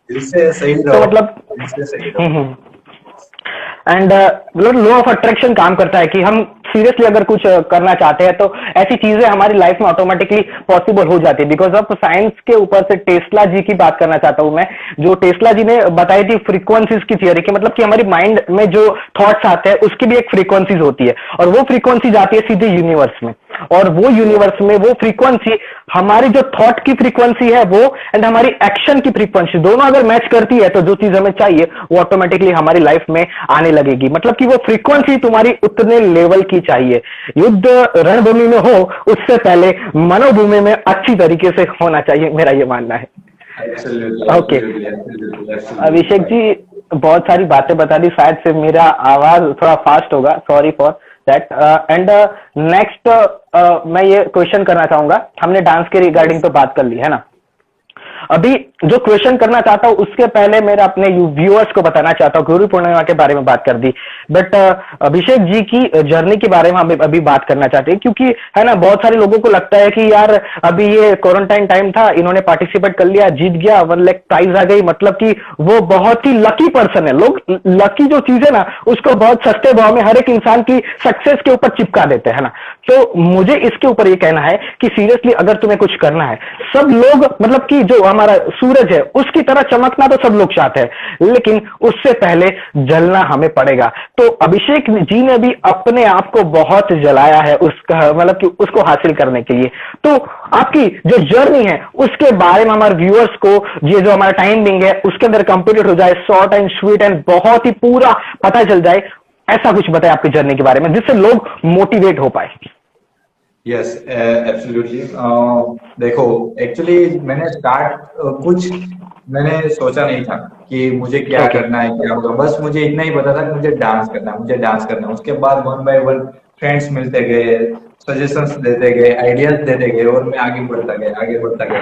दिल से सही तो रहो, मतलब दिल से सही रहो। एंड मतलब लॉ ऑफ अट्रैक्शन काम करता है कि हम सीरियसली अगर कुछ करना चाहते हैं तो ऐसी चीजें हमारी लाइफ में ऑटोमेटिकली पॉसिबल हो जाती है। बिकॉज ऑफ साइंस के ऊपर से टेस्ला जी की बात करना चाहता हूं मैं, जो टेस्ला जी ने बताई थी फ्रीक्वेंसीज की थियरी की, मतलब कि हमारी माइंड में जो थॉट्स आते हैं उसकी भी एक फ्रीक्वेंसीज होती है, और वो फ्रीक्वेंसी जाती है सीधे यूनिवर्स में, और वो यूनिवर्स में वो फ्रीक्वेंसी हमारी जो थॉट की फ्रीक्वेंसी है वो एंड हमारी एक्शन की फ्रीक्वेंसी दोनों अगर मैच करती है तो जो चीज हमें चाहिए वो ऑटोमेटिकली हमारी लाइफ में आने लगेगी। मतलब कि वो फ्रीक्वेंसी तुम्हारी उतने लेवल की चाहिए। युद्ध रणभूमि में हो उससे पहले मनोभूमि में अच्छी तरीके से होना चाहिए, मेरा ये मानना है। ओके अभिषेक जी, बहुत सारी बातें बता दी, शायद से मेरा आवाज थोड़ा फास्ट होगा, sorry for that. And next मैं ये क्वेश्चन करना चाहूंगा, हमने डांस के रिगार्डिंग तो बात कर ली है ना, अभी जो क्वेश्चन करना चाहता हूं उसके पहले मेरा अपने व्यूअर्स को बताना चाहता हूं, गुरु पूर्णिमा के बारे में बात कर दी, बट अभिषेक जी की जर्नी के बारे में हम अभी बात करना चाहते हैं। क्योंकि है ना, बहुत सारे लोगों को लगता है कि यार अभी ये क्वारंटाइन टाइम था, इन्होंने पार्टिसिपेट कर लिया, जीत गया, 1 लाख प्राइज आ गई, मतलब कि वो बहुत ही लकी पर्सन है। लोग लकी जो चीज है ना उसको बहुत सस्ते भाव में हर एक इंसान की सक्सेस के ऊपर चिपका देते हैं ना। तो मुझे इसके ऊपर ये कहना है कि सीरियसली अगर तुम्हें कुछ करना है, सब लोग मतलब कि जो हमारा सूरज है उसकी तरह चमकना तो सब लोग चाहते हैं, लेकिन उससे पहले जलना हमें पड़ेगा। तो अभिषेक जी ने भी अपने आप को बहुत जलाया है उसका, मतलब कि उसको हासिल करने के लिए। तो आपकी जो जर्नी है उसके बारे में हमारे व्यूअर्स को, ये जो हमारा टाइमिंग है उसके अंदर कंप्लीट हो जाए, शॉर्ट एंड स्वीट एंड बहुत ही पूरा पता चल जाए, ऐसा कुछ बताए आपकी जर्नी के बारे में जिससे लोग मोटिवेट हो पाए। Yes absolutely. देखो एक्चुअली मैंने कुछ मैंने सोचा नहीं था कि मुझे क्या करना है, क्या होगा। बस मुझे इतना ही पता था कि मुझे डांस करना है, मुझे डांस करना है। उसके बाद 1 बाय 1 फ्रेंड्स मिलते गए, सजेशंस देते गए, आइडियाज देते गए, और मैं आगे बढ़ता गया।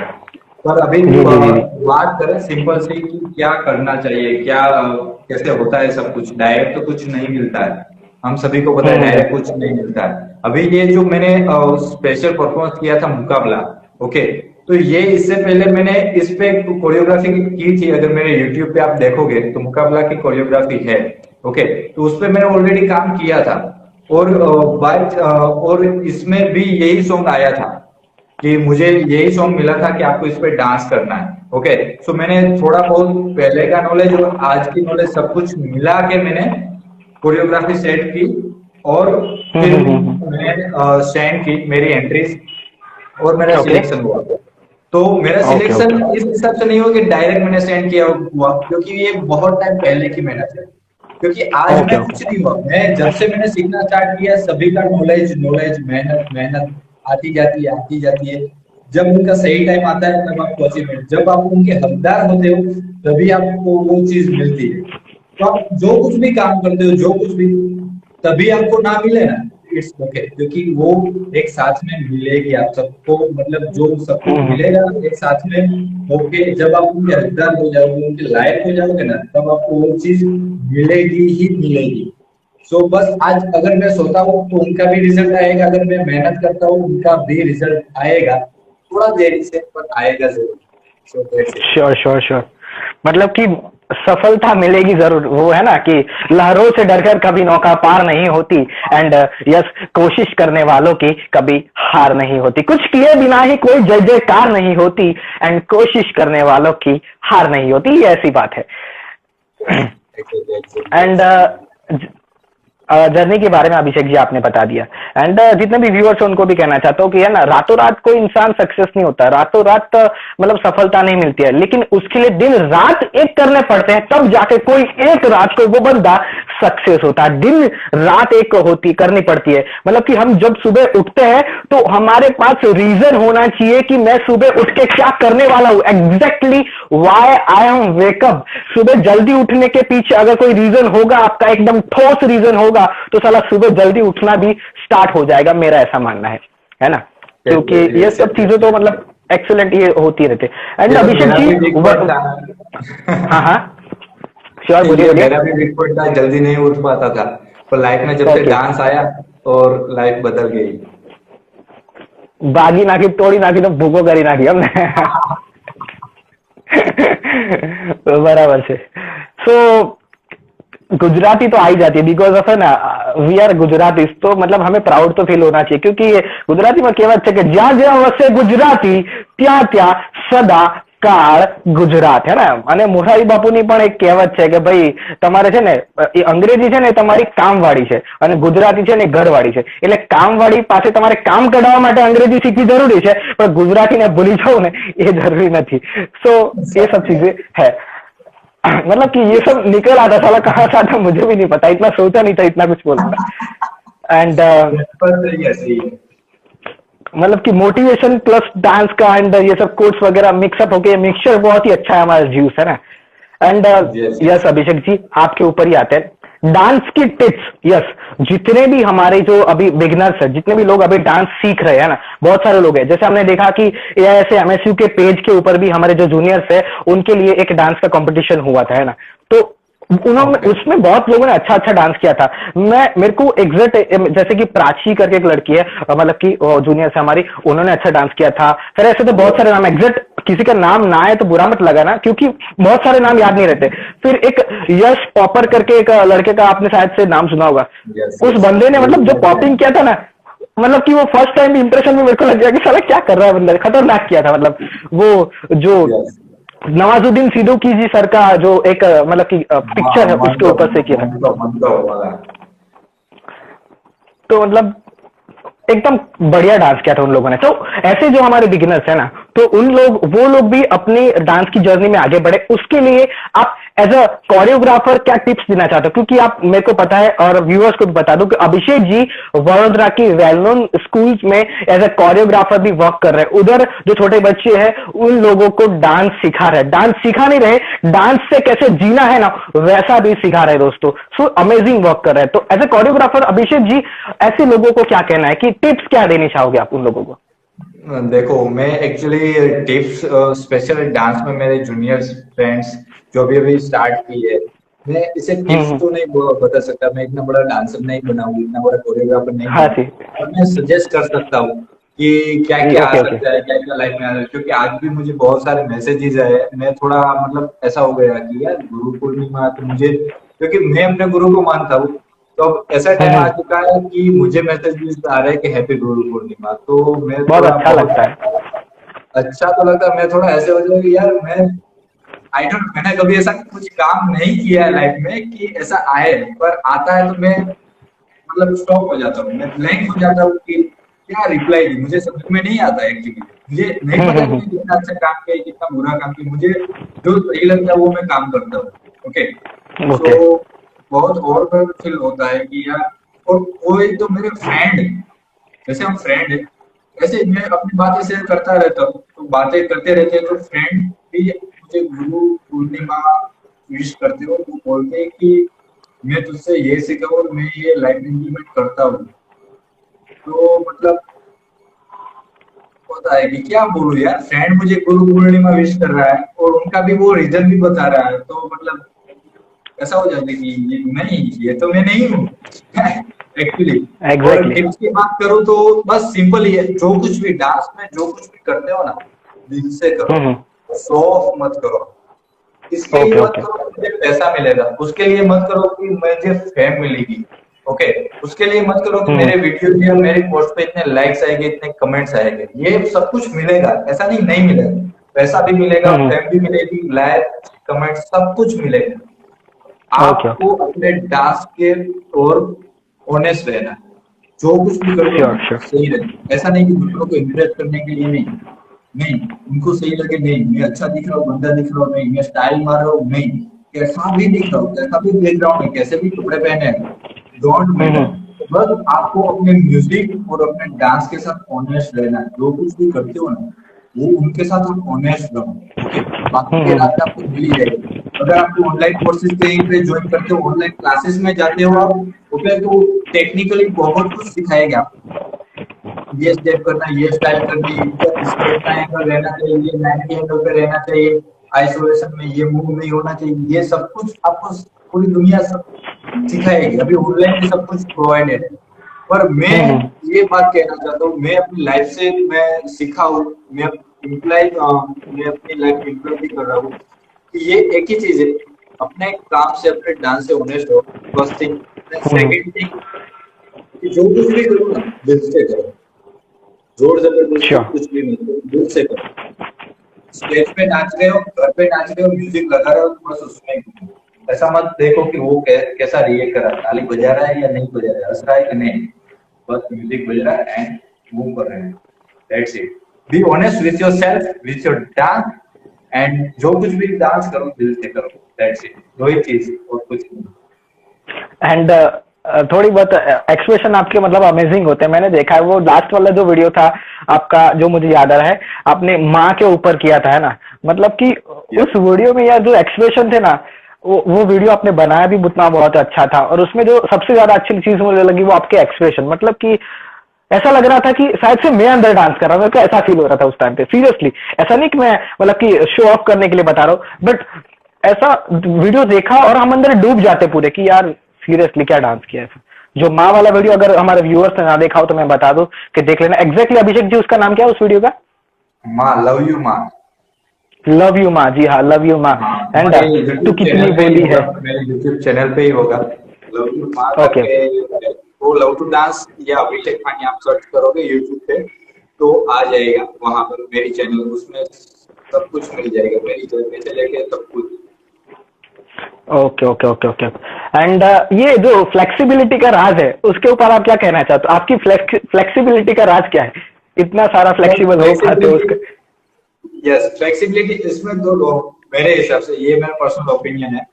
पर अभी बात करें सिंपल सी कि क्या करना चाहिए, क्या कैसे होता है सब कुछ, डायरेक्ट तो कुछ नहीं मिलता है, हम सभी को पता है डायरेक्ट कुछ नहीं मिलता है। अभी ये जो मैंने स्पेशल परफॉर्मेंस किया था मुकाबला, ओके, तो ये इससे पहले मैंने इस पे कोरियोग्राफी की थी। अगर मेरे यूट्यूब पे आप देखोगे तो मुकाबला की कोरियोग्राफी है, ओके, तो उस पे मैंने ऑलरेडी काम किया था। और और इसमें भी यही सॉन्ग आया था कि मुझे यही सॉन्ग मिला था कि आपको इस पे डांस करना है, ओके। सो मैंने थोड़ा बहुत पहले का नॉलेज और आज की नॉलेज सब कुछ मिला के मैंने कोरियोग्राफी सेट की। और फिर मैंने सेंड की मेरी एंट्रीज और मेरा ओके सिलेक्शन हुआ। तो मेरा ओके सिलेक्शन ओके इस हिसाब से नहीं हुआ कि डायरेक्ट मैंने सेंड किया हुआ, क्योंकि ये बहुत टाइम पहले की मेहनत है। क्योंकि आज ओके मैं कुछ नहीं हुआ, मैं जब से मैंने सीखना स्टार्ट किया सभी का नॉलेज नॉलेज मेहनत मेहनत आती जाती है। जब उनका सही टाइम आता है तब आपको अचीव मिलती है। जब आप उनके हकदार होते हो तभी आपको वो चीज मिलती है। तो आप जो कुछ भी काम करते हो, जो कुछ भी, तभी आपको ना मिले ना, इट्स ओके, क्योंकि वो एक साथ में मिलेगी आप सबको। मतलब जो सबको मिलेगा एक साथ में होके, जब आप उनके हकदार हो जाओगे, उनके लायक हो जाओगे ना, तब आपको वो चीज मिलेगी ही मिलेगी। सो बस आज अगर मैं सोता हूँ तो उनका भी रिजल्ट आएगा, अगर मैं मेहनत करता हूँ उनका भी रिजल्ट आएगा, थोड़ा देरी से पर आएगा जरूर। So that's it. Sure sure sure. मतलब कि सफलता मिलेगी जरूर, वो है ना कि लहरों से डरकर कभी नौका पार नहीं होती। एंड यस, कोशिश करने वालों की कभी हार नहीं होती। कुछ किए बिना ही कोई जय जयकार नहीं होती, एंड कोशिश करने वालों की हार नहीं होती, ये ऐसी बात है। एंड जर्नी के बारे में अभिषेक जी आपने बता दिया। एंड जितने भी व्यूअर्स हैं उनको भी कहना चाहता हूँ कि है ना, रातों रात कोई इंसान सक्सेस नहीं होता, रातों रात मतलब सफलता नहीं मिलती है, लेकिन उसके लिए दिन रात एक करने पड़ते हैं, तब जाके कोई एक रात को वो बंदा सक्सेस होता है। दिन रात एक होती करनी पड़ती है। मतलब कि हम जब सुबह उठते हैं तो हमारे पास रीजन होना चाहिए कि मैं सुबह उठ के क्या करने वाला हूं, exactly why I am wake up. सुबह जल्दी उठने के पीछे अगर कोई रीजन होगा आपका, एकदम ठोस रीजन होगा, तो साला सुबह जल्दी उठना भी स्टार्ट हो जाएगा, मेरा ऐसा मानना है ना। क्योंकि ये सब चीजें तो मतलब एक्सीलेंट ये होती रहती है। एंड अभिषेक जी हाँ हाँ श्योर, बोलिए बोलिए। मेरा भी वीक पॉइंट था, जल्दी नहीं उठ पाता था, पर लाइफ में जब से डांस आया और लाइफ बदल गई। बागी नाकी तोड़ी नाकी तो भूखो करी नाकी हमने बराबर से। सो गुजराती तो आ ही जाती है, बिकॉज ऑफ है ना, वी आर गुजराती, तो मतलब हमें प्राउड तो फील होना चाहिए। क्योंकि ये गुजराती में कहेवत है कि ज्या ज्या वसे गुजराती त्या त्या सदा કાળ ગુજરાત, है ना। અને મોરારી બાપુની પણ એક કહેવત છે કે ભાઈ તમારે છે ને એ અંગ્રેજી છે ને તમારી કામવાળી છે અને ગુજરાતી છે ને ઘરવાળી છે। એટલે કામવાળી પાસે તમારે કામ કઢાવવા માટે અંગ્રેજી શીખવી જરૂરી છે, પણ ગુજરાતીને ભૂલી જાવ ને એ જરૂરી નથી। सो ये सब चीजें है। मतलब कि ये सब निकल आता, साला कहाँ से आता मुझे भी नहीं पता, इतना सोचा नहीं था इतना कुछ बोलना। एंड मतलब कि मोटिवेशन प्लस डांस का एंड ये सब कोर्स वगैरह मिक्सअप होके मिक्सचर बहुत ही अच्छा है हमारा जूस, है ना। एंड यस अभिषेक जी, आपके ऊपर ही आते हैं डांस की टिप्स। यस, जितने भी हमारे जो अभी बिगिनर्स है, जितने भी लोग अभी डांस सीख रहे हैं ना, बहुत सारे लोग हैं। जैसे हमने देखा कि ऐसे MSU के पेज के ऊपर भी हमारे जो जूनियर्स है उनके लिए एक डांस का कंपटीशन हुआ था, है ना। तो उन्होंने उसमें बहुत लोगों ने अच्छा अच्छा डांस किया था। मेरे को एग्जैक्ट, जैसे कि प्राची करके एक लड़की है, मतलब कि जूनियर से हमारी, उन्होंने अच्छा डांस किया था। फिर ऐसे तो बहुत सारे नाम, एग्जैक्ट किसी का नाम ना है तो बुरा मत लगा ना, क्योंकि बहुत सारे नाम याद नहीं रहते। फिर एक यश पॉपर करके एक लड़के का आपने शायद से नाम सुना होगा। उस बंदे ने मतलब जो पॉपिंग किया था ना, मतलब कि वो फर्स्ट टाइम इंप्रेशन में मेरे को लग गया कि साला क्या कर रहा है बंदा, खतरनाक किया था। मतलब वो जो नवाजुद्दीन सिद्दीकी जी सर का जो एक मतलब की पिक्चर है उसके ऊपर से किया था, तो मतलब एकदम बढ़िया डांस किया था उन लोगों ने। तो ऐसे जो हमारे बिगिनर्स है ना, तो वो लोग भी अपनी डांस की जर्नी में आगे बढ़े। उसके लिए आप एज अ कोरियोग्राफर क्या टिप्स देना चाहते हो? क्योंकि आप, मेरे को पता है और व्यूअर्स को भी बता दूं कि अभिषेक जी वडोदरा की वेल नोन स्कूल्स में एज अ कोरियोग्राफर भी वर्क कर रहे हैं। उधर जो छोटे बच्चे हैं उन लोगों को डांस सिखा रहे हैं, डांस सिखा नहीं रहे, डांस से कैसे जीना है ना वैसा भी सिखा रहे हैं दोस्तों। सो अमेजिंग वर्क कर रहे हैं। तो as a choreographer Abhishek ji, ऐसे लोगों को क्या कहना है कि टिप्स क्या देनी चाहोगे आप उन लोगों को? देखो, मैं एक्चुअली टिप्स स्पेशल डांस में मेरे जूनियर्स फ्रेंड्स जो भी अभी स्टार्ट की है, मैं इसे टिप्स तो नहीं बता सकता। मैं इतना बड़ा डांसर नहीं बना हूँ, इतना बड़ा कोरियोग्राफर नहीं हाँ हूँ, और मैं सजेस्ट कर सकता हूँ कि क्या क्या आ ओके ओके। सकता है, क्या क्या लाइफ में आ सकता है, क्योंकि आज भी मुझे बहुत सारे मैसेजेस आए। मैं थोड़ा मतलब ऐसा हो गया कि यार गुरु पूर्णिमा तो मुझे, क्योंकि मैं अपने गुरु को मानता हूँ, तो अब ऐसा टाइम आ हम्म। चुका है कि मुझे मैसेजेस आ रहे हैं कि हैप्पी गुरु पूर्णिमा। तो मैं बहुत थोड़ा अच्छा बहुत लगता है। अच्छा तो लगता है, मैं थोड़ा ऐसे हो जाऊँ कि यार मैं आई डोंट, मैंने कभी ऐसा कुछ काम नहीं किया है लाइफ में कि ऐसा आए, पर आता है तो मैं मतलब स्टॉप हो जाता हूँ, मैं ब्लैंक हो जाता हूँ कि क्या रिप्लाई दी, मुझे समझ में नहीं आता एक्चुअली। मुझे नहीं पता कि मैं हम्म। कितना अच्छा काम किया, कितना बुरा काम किया, मुझे जो सही लगता है वो मैं काम करता हूँ। Okay, so okay. बहुत ओवरवेल्म फील होता है कि यार, और वो एक तो मेरे फ्रेंड, जैसे हम फ्रेंड है, ऐसे मैं अपनी बातें शेयर करता रहता हूँ, तो बातें करते रहते हैं, तो फ्रेंड भी मुझे गुरु पूर्णिमा विश करते हो, वो बोलते हैं कि मैं तुझसे ये सीखा और मैं ये लाइफ में इम्प्लीमेंट करता हूँ। तो मतलब होता है कि क्या बोलूं यार, फ्रेंड मुझे गुरु पूर्णिमा विश कर रहा है और उनका भी वो रीजन भी बता रहा है, तो मतलब ऐसा हो जाता है कि ये नहीं, ये तो मैं नहीं हूँ एक्चुअली। और एग्जैक्टली। टिप्स की बात करूँ तो बस सिंपल ही है, जो कुछ भी डांस में जो कुछ भी करते हो ना, दिल से करो, हम्म। शो ऑफ मत करो। इसके लिए ओके मत ओके। करो कि मुझे पैसा मिलेगा, उसके लिए मत करो कि मुझे फेम मिलेगी, ओके, उसके लिए मत करो कि हम्म मेरे वीडियो या मेरे पोस्ट पे इतने लाइक्स आएंगे, इतने कमेंट्स आएंगे। ये सब कुछ मिलेगा, ऐसा नहीं नहीं मिलेगा, पैसा भी मिलेगा, हम्म। फेम भी मिलेगी, लाइक कमेंट सब कुछ मिलेगा। Okay okay. आपको अपने टास्क के और ऑनेस्ट रहना है, जो कुछ भी कर रहे हो श्योर ना श्योर। सही रहना, ऐसा नहीं कि दूसरों को इम्प्रेस करने के लिए, नहीं नहीं, उनको सही लगे, नहीं मैं अच्छा दिख रहा हूँ, गंदा दिख रहा हूँ, नहीं मैं स्टाइल मार रहा हूँ, नहीं कैसा भी दिख रहा हूँ, कैसा भी बैकग्राउंड है, कैसे भी कपड़े पहने हैं, डोंट मैटर। हम्म। बस आपको अपने म्यूजिक और अपने डांस के साथ ऑनेस्ट रहना है, जो कुछ भी करते हो ना वो उनके साथ आप ऑनेस्ट रहो, ओके, बाकी के रास्ते आपको मिल ही जाएंगे। अगर आपको ऑनलाइन कोर्सेज कहीं पे ज्वाइन करते हो, ऑनलाइन क्लासेस में जाते हो आप, ओके, तो टेक्निकली बहुत कुछ सिखाएगा आपको, ये स्टेप करना है, ये स्टाइल करनी है, इसका इतना एंगल रहना चाहिए, ये 90 एंगल पे रहना चाहिए, आइसोलेशन में ये मूव नहीं होना चाहिए, ये सब कुछ आपको पूरी दुनिया सब सिखाएगी। अभी ऑनलाइन में सब कुछ प्रोवाइडेड है। पर मैं हम्म। ये बात कहना चाहता हूँ, मैं अपनी लाइफ से मैं सीखा हूँ, मैं इम्प्लाई मैं अपनी लाइफ में इम्प्लाई भी कर रहा हूँ कि ये एक ही चीज है, अपने काम से अपने डांस से ऑनेस्ट हो, फर्स्ट थिंग। सेकंड थिंग कि जो कुछ भी करो ना दिल से करो, जोर जबरदस्ती श्योर। कुछ भी नहीं करो, दिल से करो। स्टेज पे नाच रहे हो, घर पे नाच रहे हो, म्यूजिक लगा रहे हो, तो बस उसमें ही घूमो। ऐसा मत देखो कि वो कैसा रिएक्ट कर रहा है, ताली बजा रहा है या नहीं बजा रहा है, हंस रहा है कि नहीं, बस म्यूजिक बज रहा है एंड मूव कर रहे हैं, that's it. Be honest with yourself, with your dance, and जो कुछ भी डांस करो दिल से करो, दैट्स इट, दो ही चीज और कुछ नहीं। एंड थोड़ी बहुत एक्सप्रेशन आपके मतलब अमेजिंग होते हैं, मैंने देखा है वो लास्ट वाला जो वीडियो था आपका जो मुझे याद आ रहा है, आपने माँ के ऊपर किया था है ना, मतलब कि Yeah. उस वीडियो में यार जो एक्सप्रेशन थे ना, वो वीडियो आपने बनाया भी उतना बहुत अच्छा था, और उसमें जो सबसे ज्यादा अच्छी चीज मुझे लगी वो आपके एक्सप्रेशन, मतलब कि ऐसा लग रहा था कि शायद से मैं अंदर डांस कर रहा हूँ, मेरे को ऐसा फील हो रहा था उस टाइम पे सीरियसली। ऐसा नहीं कि मैं मतलब कि शो ऑफ करने के लिए बता रहा हूँ, बट ऐसा वीडियो देखा और हम अंदर डूब जाते पूरे कि यार सीरियसली क्या डांस किया है। जो माँ वाला वीडियो अगर हमारे व्यूअर्स ने ना देखा हो तो मैं बता दूं कि देख लेना। एग्जैक्टली अभिषेक जी उसका नाम क्या है उस वीडियो का? माँ लव यू माँ। लव यू माँ, जी हाँ, लव यू माँ। हाँ, एंड हमारे तू यूट्यूब कितनी चैनल पे ही बोली होगा, है। मेरे यूट्यूब चैनल पे ही होगा, लव टू माँ ओके। करके। वो लव टू डांस या अभिषेक खानी आप सर्च करोगे यूट्यूब पे तो आ जाएगा, वहां पर मेरी चैनल, उसमें सब कुछ मिल जाएगा, मेरी जर्नी से लेके सब कुछ। Okay okay okay okay. And ये जो फ्लेक्सिबिलिटी का राज है उसके ऊपर आप क्या कहना चाहते हो? आपकी फ्लेक्सिबिलिटी का राज क्या है, इतना सारा बस फ्लेक्सिबल हो पाते हो फ्लेक्सिबिलिटी, उसका? यस फ्लेक्सिबिलिटी, इसमें दो लोग, मेरे हिसाब से ये मेरा पर्सनल ओपिनियन है,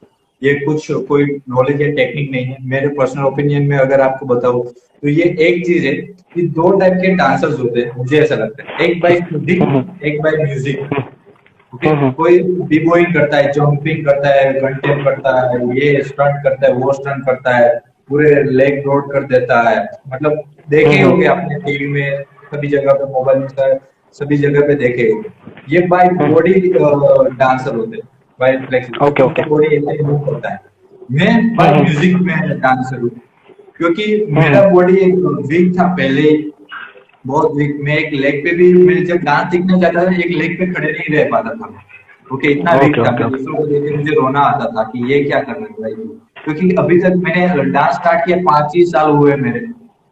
ये कुछ कोई नॉलेज या टेक्निक नहीं है, मेरे पर्सनल ओपिनियन में अगर आपको बताऊं तो ये एक चीज है कि दो टाइप के डांसर्स होते हैं, मुझे ऐसा लगता है, एक बाय म्यूजिक, एक बाय म्यूजिक। ओके, हम्म। कोई बी बॉइंग करता है, जंपिंग करता है, कंटेम करता है, ये स्टंट करता है, वो स्टंट करता है, पूरे लेग रोड कर देता है, मतलब देखे ही हम्म। होंगे आपने टीवी में, सभी जगह पे, मोबाइल में, सभी जगह पे देखे होंगे। ये बाय बॉडी डांसर होते हैं, बाय फ्लेक्सिबल, ओके क्योंकि ओके। उनका बॉडी ऐसे मूव करता है। मैं बाय हम्म। म्यूजिक में डांसर हूँ, क्योंकि हम्म। मेरा बॉडी एक वीक था पहले ही, बहुत वीक। मैं एक लेग पे भी, मैं जब डांस सीखना चाहता था एक लेग पे खड़े नहीं रह पाता था। ओके, इतना वीक ओके था। ओके मैं ओके। दूसरों को देख के मुझे रोना आता था कि ये क्या कर रहा है भाई तू। क्योंकि अभी तक मैंने डांस स्टार्ट किया 5 ही साल हुए मेरे।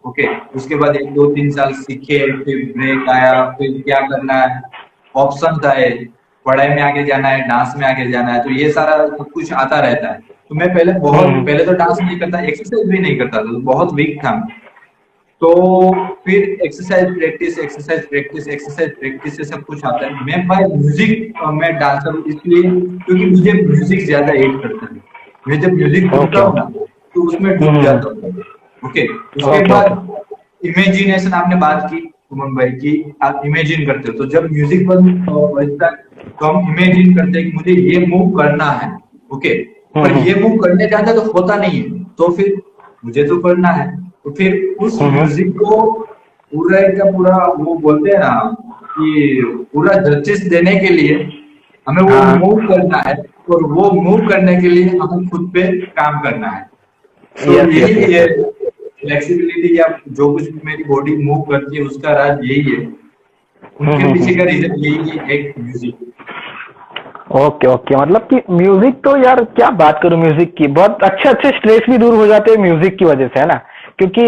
ओके, उसके बाद 1 2 3 साल सीखे, फिर ब्रेक आया, फिर क्या करना है, ऑप्शन आए, पढ़ाई में आगे जाना है, डांस में आगे जाना है, तो ये सारा सब कुछ आता रहता है। तो मैं पहले बहुत, हम्म पहले तो डांस नहीं करता, एक्सरसाइज भी नहीं करता था, तो बहुत वीक था मैं। तो फिर exercise practice, exercise practice, exercise practice से सब कुछ आता है। मैं भाई म्यूजिक, मैं डांसर हूँ इसलिए क्योंकि मुझे म्यूजिक ज्यादा एड करता है। मैं जब म्यूजिक सुनता ओके हूँ ना ओके। तो उसमें डूब जाता हूँ। ओके, उसके ओके ओके। बाद इमेजिनेशन, आपने बात की उमंग भाई की, आप इमेजिन करते हो, तो जब म्यूजिक बजता है तो हम इमेजिन करते हैं कि मुझे ये मूव करना है। ओके, पर ये मूव करने जाता है तो होता नहीं है, तो फिर मुझे तो करना है। तो फिर उस म्यूजिक को पूरा का पूरा, वो बोलते हैं ना कि पूरा जस्टिस देने के लिए हमें वो हाँ मूव करना है, और वो मूव करने के लिए हमें खुद पे काम करना है। सो यस यस यही यस है यस। फ्लेक्सिबिलिटी, या जो कुछ भी मेरी बॉडी मूव करती है उसका राज यही है। उनके पीछे का हम्म। रीजन यही है, एक म्यूजिक। ओके ओके, मतलब कि म्यूजिक तो यार क्या बात करूं, म्यूजिक की बहुत अच्छे अच्छे स्ट्रेस भी दूर हो जाते हैं म्यूजिक की वजह से, है ना? क्योंकि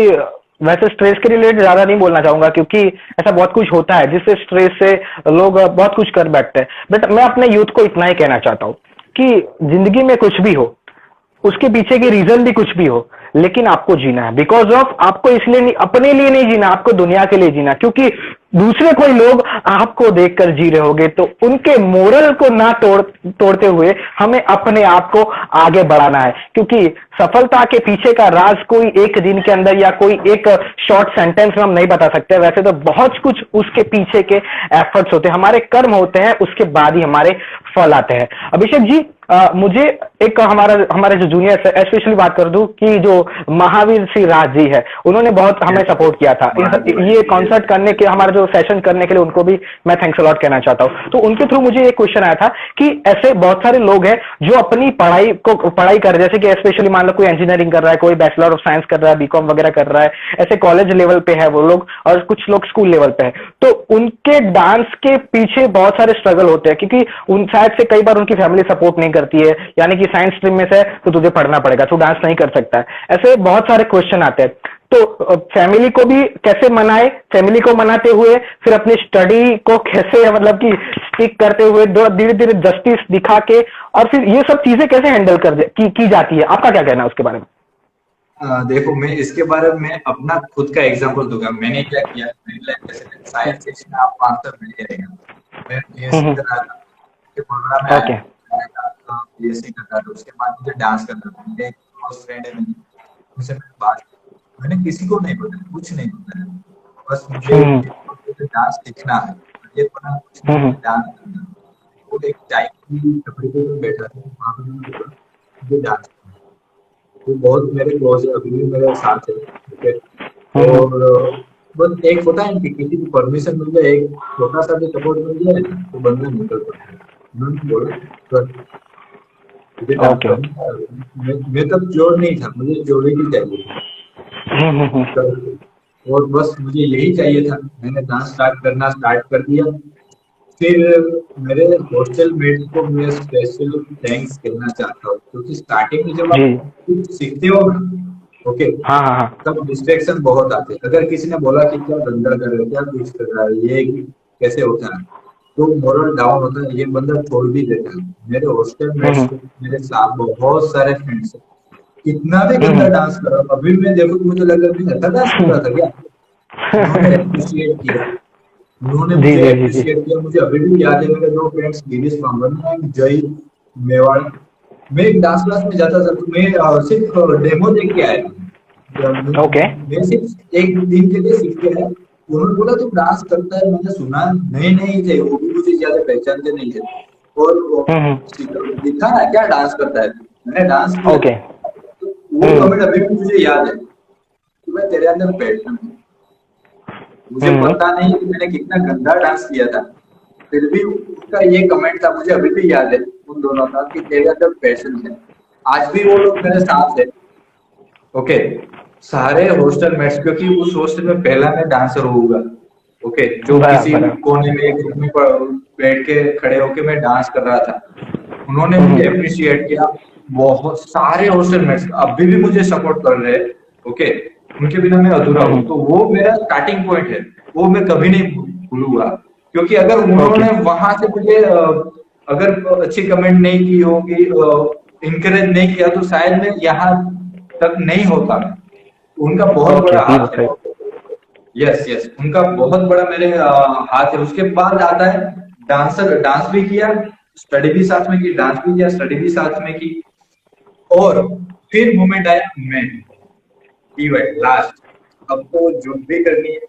वैसे स्ट्रेस के रिलेटेड ज्यादा नहीं बोलना चाहूंगा, क्योंकि ऐसा बहुत कुछ होता है जिससे स्ट्रेस से लोग बहुत कुछ कर बैठते हैं। बट मैं अपने यूथ को इतना ही कहना चाहता हूँ कि जिंदगी में कुछ भी हो, उसके पीछे की रीजन भी कुछ भी हो, लेकिन आपको जीना है बिकॉज ऑफ, आपको इसलिए नहीं, अपने लिए नहीं जीना, आपको दुनिया के लिए जीना। क्योंकि दूसरे कोई लोग आपको देखकर जी रहे होंगे, तो उनके मोरल को ना तोड़ते हुए हमें अपने आप को आगे बढ़ाना है। क्योंकि सफलता के पीछे का राज कोई एक दिन के अंदर या कोई एक शॉर्ट सेंटेंस में हम नहीं बता सकते। वैसे तो बहुत कुछ उसके पीछे के एफर्ट्स होते हैं, हमारे कर्म होते हैं, उसके बाद ही हमारे फल आते हैं। अभिषेक जी, मुझे एक हमारे जो जूनियर है, स्पेशली बात कर दूं कि जो महावीर सिंह राज जी है, उन्होंने बहुत हमें सपोर्ट किया था ये कॉन्सर्ट करने के, हमारा जो सेशन करने के लिए, उनको भी मैं थैंक्स अलॉट कहना चाहता हूं। तो उनके थ्रू मुझे एक क्वेश्चन आया था कि ऐसे बहुत सारे लोग हैं जो अपनी पढ़ाई कर रहे हैं, जैसे कि स्पेशली मान लो कोई इंजीनियरिंग कर रहा है, कोई बैचलर ऑफ साइंस कर रहा है, बीकॉम वगैरह कर रहा है, ऐसे कॉलेज लेवल पे है वो लोग, और कुछ लोग स्कूल लेवल पे है। तो उनके डांस के पीछे बहुत सारे स्ट्रगल होते हैं, क्योंकि उन साइड से कई बार उनकी फैमिली सपोर्ट नहीं करती है, यानी कि साइंस स्ट्रीम में से तो तुझे पढ़ना पड़ेगा, तू डांस नहीं कर सकता है। ऐसे बहुत सारे क्वेश्चन आते हैं। तो फैमिली को भी कैसे मनाए, फैमिली को मनाते हुए फिर अपनी स्टडी को कैसे, मतलब कि स्टिक करते हुए धीरे धीरे जस्टिस दिखा के, और फिर ये सब चीजें कैसे हैंडल की जाती है, आपका क्या कहना है उसके बारे में? देखो, मैं इसके बारे में अपना खुद का एग्जांपल दूंगा। मैंने क्या किया, मेरी लाइफ जैसे साइंस सेक्शन में आपको आंसर मिल जाएगा। मैं बीएससी कर रहा था, फिर प्रोग्राम में ओके। आया, बीएससी कर रहा था, उसके बाद मुझे डांस करना था। मेरे एक क्लोज फ्रेंड है, मेरी उनसे मैंने बात की, मैंने किसी को नहीं बताया, कुछ नहीं बताया, बस मुझे डांस सीखना है, ये पता कुछ नहीं, मुझे डांस करना है। वो एक चाय की टपरी पे मैं बैठा था, वहां पे मैंने बोला मुझे डांस, वो बहुत मेरे क्लोज है, अभी भी मेरे साथ है। ठीक है, और बस एक होता है कि किसी की परमिशन मिल जाए, एक छोटा सा भी सपोर्ट मिल जाए ना, तो बंदा निकल पड़ता है। उन्होंने बोला कर, मुझे डांस ओके ओके। करना है। मैं तब जोर नहीं था, मुझे जोड़ी ही चाहिए थी। कर, और बस मुझे यही चाहिए था। मैंने डांस स्टार्ट करना स्टार्ट कर दिया। फिर मेरे हॉस्टल मेट्स को मैं स्पेशल थैंक्स कहना चाहता हूँ, क्योंकि स्टार्टिंग में जब जी। आप कुछ सीखते हो ना, ओके, हाँ हाँ हाँ। तब डिस्ट्रैक्शन बहुत आते हैं। अगर किसी ने बोला कि क्या धंधा कर रहा है, क्या कुछ कर रहा है, ये कैसे होता है, तो मोरल डाउन होता है, ये बंदा छोड़ भी देता है। मेरे हॉस्टल मेट्स, मेरे साथ बहुत सारे फ्रेंड्स हैं, कितना भी गंदा डांस करो, अभी मैं देखो तो मुझे लग रहा है अच्छा डांस कर रहा था क्या। उन्होंने अप्रिशिएट किया, उन्होंने जी मुझे जी जी जी। अप्रिशिएट किया। मुझे अभी भी याद है, मेरे दो फ्रेंड्स गिरीश पांगन एंड जय मेवाड़, मैं एक डांस क्लास में जाता था, तो मैं सिर्फ डेमो देख के आया था। ओके। मैं सिर्फ एक दिन के लिए सीख के आया। उन्होंने बोला तू डांस करता है, मैंने सुना, नए नहीं थे वो भी, मुझे ज्यादा पहचानते नहीं थे, और दिखा ना क्या डांस करता है। मैंने डांस किया, ओके। तो वो कमेंट अभी भी मुझे याद है कि मैं तेरे अंदर पैशन है। मुझे पता नहीं कि मैंने कितना गंदा डांस किया था, फिर भी उनका ये कमेंट था, मुझे अभी भी याद है उन दोनों का, कि तेरे अंदर पैशन है। आज भी वो लोग मेरे साथ है। ओके, सारे हॉस्टल मेट्स, क्योंकि उस हॉस्टल में पहला मैं डांसर होऊंगा, ओके, जो किसी बराबर। कोने में एक रूम में बैठ के खड़े होके मैं डांस कर रहा था, उन्होंने मुझे अप्रिशिएट किया। बहुत सारे हॉस्टलमेट्स अभी भी मुझे सपोर्ट कर रहे हैं। ओके, उनके बिना मैं अधूरा हूँ, तो वो मेरा स्टार्टिंग पॉइंट है, वो मैं कभी नहीं भूलूंगा। क्योंकि अगर उन्होंने वहां से मुझे अगर अच्छी कमेंट नहीं की होगी, इनकरेज नहीं किया, तो शायद मैं यहाँ तक नहीं होता। उनका बहुत ओके, बड़ा ये हाथ है। बताइए। यस यस, उनका बहुत बड़ा मेरे हाथ है। उसके बाद आता है डांसर, डांस भी किया, स्टडी भी साथ में की, डांस भी किया, स्टडी भी साथ में की। और फिर मोमेंट आया मैं इवेंट लास्ट, अब तो जॉब भी करनी है।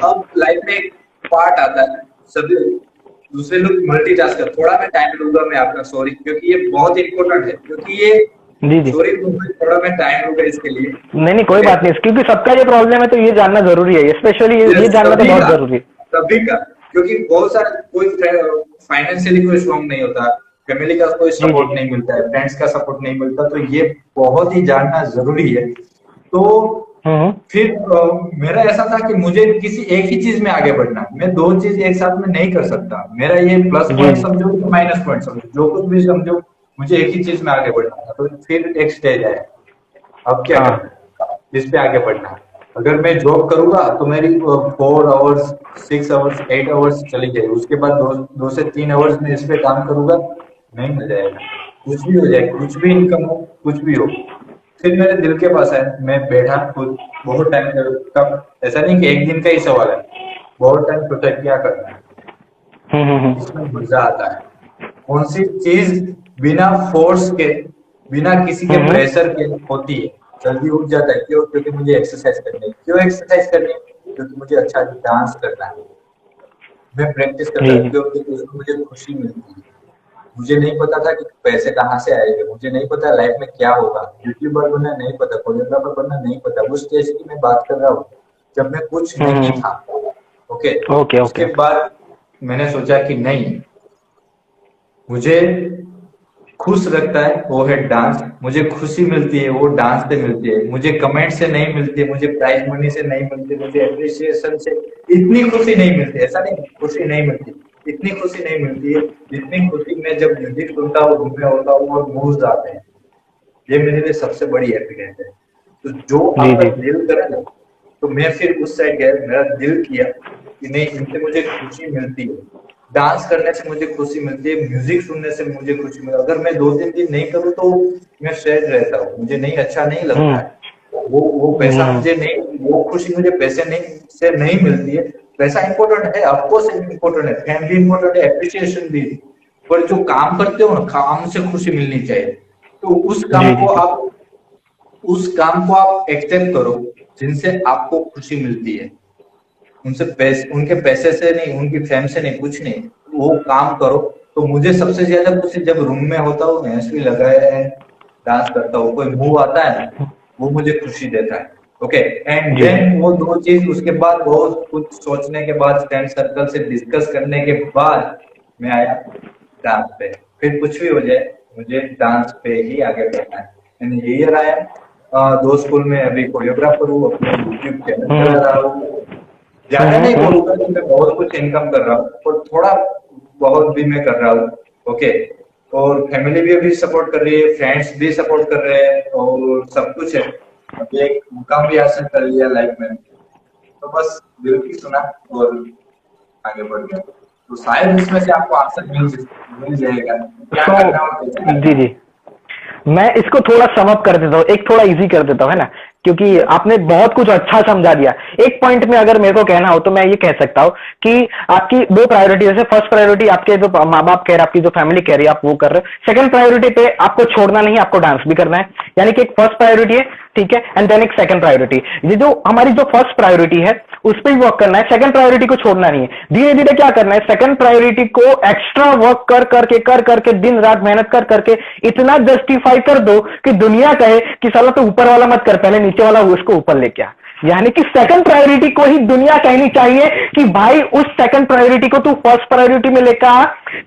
अब लाइफ में एक पार्ट आता है, सभी दूसरे लोग मल्टीटास्क कर, थोड़ा मैं टाइम लूंगा मैं आपका, सॉरी, क्योंकि ये बहुत इंपॉर्टेंट है, क्योंकि ये जी जी। सॉरी, थोड़ा मैं टाइम लूंगा इसके लिए। नहीं नहीं, कोई बात नहीं, क्योंकि सबका ये प्रॉब्लम है तो ये जानना जरूरी है, स्पेशली ये जानना तो बहुत जरूरी है। सभी का, क्योंकि बहुत सारे, कोई फाइनेंशियली कोई स्ट्रॉन्ग नहीं होता, फैमिली का कोई जी जी। सपोर्ट नहीं मिलता है, फ्रेंड्स का सपोर्ट नहीं मिलता, तो ये बहुत ही जानना जरूरी है। तो हम्म। फिर मेरा ऐसा था कि मुझे किसी एक ही चीज में आगे बढ़ना है, मैं दो चीज एक साथ में नहीं कर सकता। मेरा ये प्लस जी पॉइंट जी। समझो, माइनस पॉइंट समझो, जो कुछ भी समझो, मुझे एक ही चीज में आगे बढ़ना था। तो फिर एक स्टेज आया, अब क्या हाँ। करना है, इस पे आगे बढ़ना है। अगर मैं जॉब करूंगा तो मेरी 4 आवर्स, 6 आवर्स, 8 आवर्स चली जाएगी, उसके बाद 2 से 3 आवर्स में इस पे काम करूंगा, नहीं मिल जाएगा। कुछ भी हो जाए, कुछ भी इनकम हो, कुछ भी हो। फिर मेरे दिल के पास है, मैं बैठा खुद बहुत टाइम तक, ऐसा नहीं कि एक दिन का ही सवाल है, बहुत टाइम सोचा क्या करना है, इसमें मजा आता है। कौन सी चीज बिना फोर्स के, बिना किसी के प्रेशर के होती है, जल्दी उठ जाता है। क्यों? क्योंकि मुझे एक्सरसाइज करनी है। क्यों एक्सरसाइज करनी है? क्योंकि मुझे अच्छा डांस करना है। मैं प्रैक्टिस करता जी हूँ जी। क्योंकि उसमें मुझे खुशी मिलती है। मुझे नहीं पता था कि पैसे कहाँ से आएंगे, मुझे नहीं पता लाइफ में क्या होगा, यूट्यूबर बनना नहीं पता, कोरियोग्राफर बनना नहीं पता। उस स्टेज की मैं बात कर रहा हूँ जब मैं कुछ नहीं था। Okay, okay okay. उसके बाद मैंने सोचा कि नहीं, मुझे खुश रखता है वो है डांस, मुझे खुशी मिलती है वो डांस से मिलती है, मुझे कमेंट से नहीं मिलती है, मुझे प्राइज मनी से नहीं मिलती, मुझे अप्रिसिएशन से इतनी खुशी नहीं मिलती। ऐसा नहीं खुशी नहीं मिलती, इतनी खुशी नहीं मिलती है जितनी खुशी मैं जब म्यूजिक सुनता हूँ, घूमने होता हूँ और मूव्स आते हैं। ये मेरे लिए सबसे बड़ी हैप्पीनेस है। तो जो जी आपका जी। दिल करे ना, तो मैं फिर उस साइड गया, मेरा दिल किया कि नहीं, इनसे मुझे खुशी मिलती है, डांस करने से मुझे खुशी मिलती है, म्यूजिक सुनने से मुझे खुशी मिलती है। अगर मैं 2-3 दिन नहीं करूँ तो मैं सैड रहता हूँ, मुझे नहीं अच्छा नहीं लगता है। वो पैसा मुझे नहीं, वो खुशी मुझे पैसे नहीं से नहीं मिलती है। पैसा इंपॉर्टेंट है, ऑफकोर्स इंपॉर्टेंट है, फैमिली इंपॉर्टेंट है, एप्रिसिएशन भी, पर जो काम करते हो ना, काम से खुशी मिलनी चाहिए। तो जी जी जी। उस काम को आप एक्सेप्ट करो जिनसे आपको खुशी मिलती है। उनसे पैसे, उनके पैसे से नहीं, उनकी फेम से नहीं, कुछ नहीं, वो काम करो। तो मुझे सबसे ज्यादा खुशी जब रूम में होता हूँ, भैंस भी लगाया है, डांस करता हूँ, कोई मूव आता है ना, वो मुझे खुशी देता है। Okay, and ji ji. Then वो दो चीज, उसके बाद बहुत कुछ सोचने के बाद, फ्रेंड सर्कल से डिस्कस करने के बाद मैं आया डांस पे। फिर कुछ भी हो जाए, मुझे डांस पे ही आगे बढ़ना है। एंड ईयर आया, 2 स्कूल में अभी कोरियोग्राफर हूँ, अपने यूट्यूब चैनल चला रहा हूँ। ज्यादा नहीं बोलूंगा कि मैं बहुत कुछ इनकम कर रहा हूँ, पर थोड़ा बहुत भी मैं कर रहा हूँ। ओके, और फैमिली भी अभी सपोर्ट कर रही है, फ्रेंड्स भी सपोर्ट कर रहे हैं, और सब कुछ है। अभी एक मुकाम भी हासिल कर लिया लाइफ में, तो बस दिल की सुना और आगे बढ़ गया। तो शायद इसमें से आपको आंसर मिल जाएगा क्या करना है और कैसे तो करना जी है। जी, मैं इसको थोड़ा सम अप कर देता हूँ, एक थोड़ा इजी कर देता हूँ, है ना, क्योंकि आपने बहुत कुछ अच्छा समझा दिया। एक पॉइंट में अगर मेरे को कहना हो तो मैं ये कह सकता हूँ कि आपकी दो प्रायोरिटी, जैसे फर्स्ट प्रायोरिटी आपके जो माँ बाप कह रहे हैं, आपकी जो फैमिली कह रही है, आप वो कर रहे हो। सेकंड प्रायोरिटी पे आपको छोड़ना नहीं, आपको डांस भी करना है, यानी कि एक फर्स्ट प्रायोरिटी है, ठीक है, एंड देन एक सेकंड प्रायोरिटी। ये जो हमारी जो फर्स्ट प्रायोरिटी है उस पर वर्क करना है, सेकंड प्रायोरिटी को छोड़ना नहीं है। धीरे धीरे क्या करना है, सेकंड प्रायोरिटी को एक्स्ट्रा वर्क कर करके दिन रात मेहनत कर करके इतना जस्टिफाई कर दो कि दुनिया कहे कि साला तो ऊपर वाला मत कर, पहले नीचे वाला उसको ऊपर लेके आ। यानी कि सेकंड प्रायोरिटी को ही दुनिया कहनी चाहिए कि भाई उस सेकंड प्रायोरिटी को तू फर्स्ट प्रायोरिटी में लेकर आ,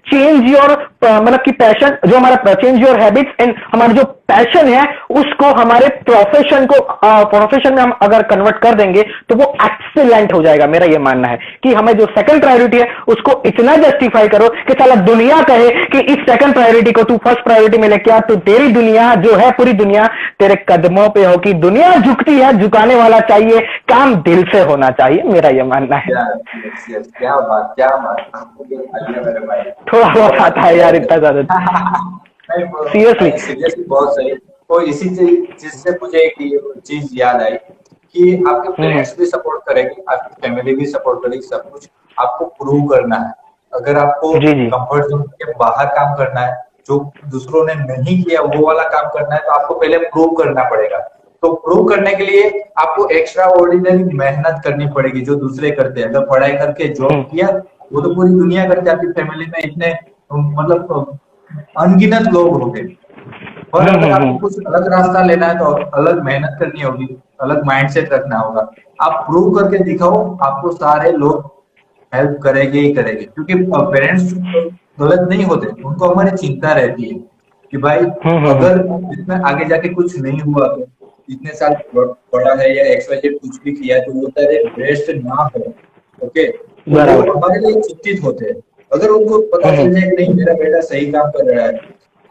चेंज योर मतलब कि पैशन, जो हमारा चेंज योर हैबिट्स एंड हमारा जो पैशन है उसको हमारे प्रोफेशन में हम अगर कन्वर्ट कर देंगे तो वो एक्सीलेंट हो जाएगा। मेरा ये मानना है कि हमें जो सेकंड प्रायोरिटी है उसको इतना जस्टिफाई करो कि साला दुनिया कहे कि इस सेकंड प्रायोरिटी को तू फर्स्ट प्रायोरिटी में लेके आ, तो तेरी दुनिया जो है पूरी दुनिया तेरे कदमों पे हो। कि दुनिया झुकती है, झुकाने वाला चाहिए, काम दिल से होना चाहिए, मेरा ये मानना है। क्या बात आपको क्या आइडिया मेरे भाई। थोड़ा बहुत आता है यार, इतना ज्यादा सीरियसली सीरियसली बहुत सही। और इसी चीज से मुझे एक चीज याद आई कि आपके फ्रेंड्स भी सपोर्ट करेंगे, आपकी फैमिली भी सपोर्ट करेगी, सब कुछ आपको प्रूव करना है। अगर आपको कंफर्ट जोन के बाहर काम करना है, जो दूसरों ने नहीं किया वो वाला काम करना है, तो आपको पहले प्रूव करना पड़ेगा। तो प्रूव करने के लिए आपको एक्स्ट्रा ऑर्डिनरी मेहनत करनी पड़ेगी जो दूसरे करते हैं। अगर पढ़ाई करके जॉब किया वो तो पूरी दुनिया करते, आपकी फैमिली में इतने मतलब अनगिनत लोग होंगे। और अगर आपको कुछ अलग रास्ता लेना है तो अलग मेहनत करनी होगी, अलग माइंडसेट रखना होगा। आप प्रूव करके दिखाओ, आपको सारे लोग हेल्प करेंगे ही करेंगे। क्योंकि पेरेंट्स गलत नहीं होते, उनको हमारी चिंता रहती है कि भाई अगर इसमें आगे जाके कुछ नहीं हुआ तो इतने साल पढ़ा है या XYZ कुछ भी किया है तो वो तेरे बेस्ट ना हो। ओके, वो हमारे लिए चिंतित होते हैं। अगर उनको पता चल जाए नहीं मेरा बेटा सही काम कर रहा है,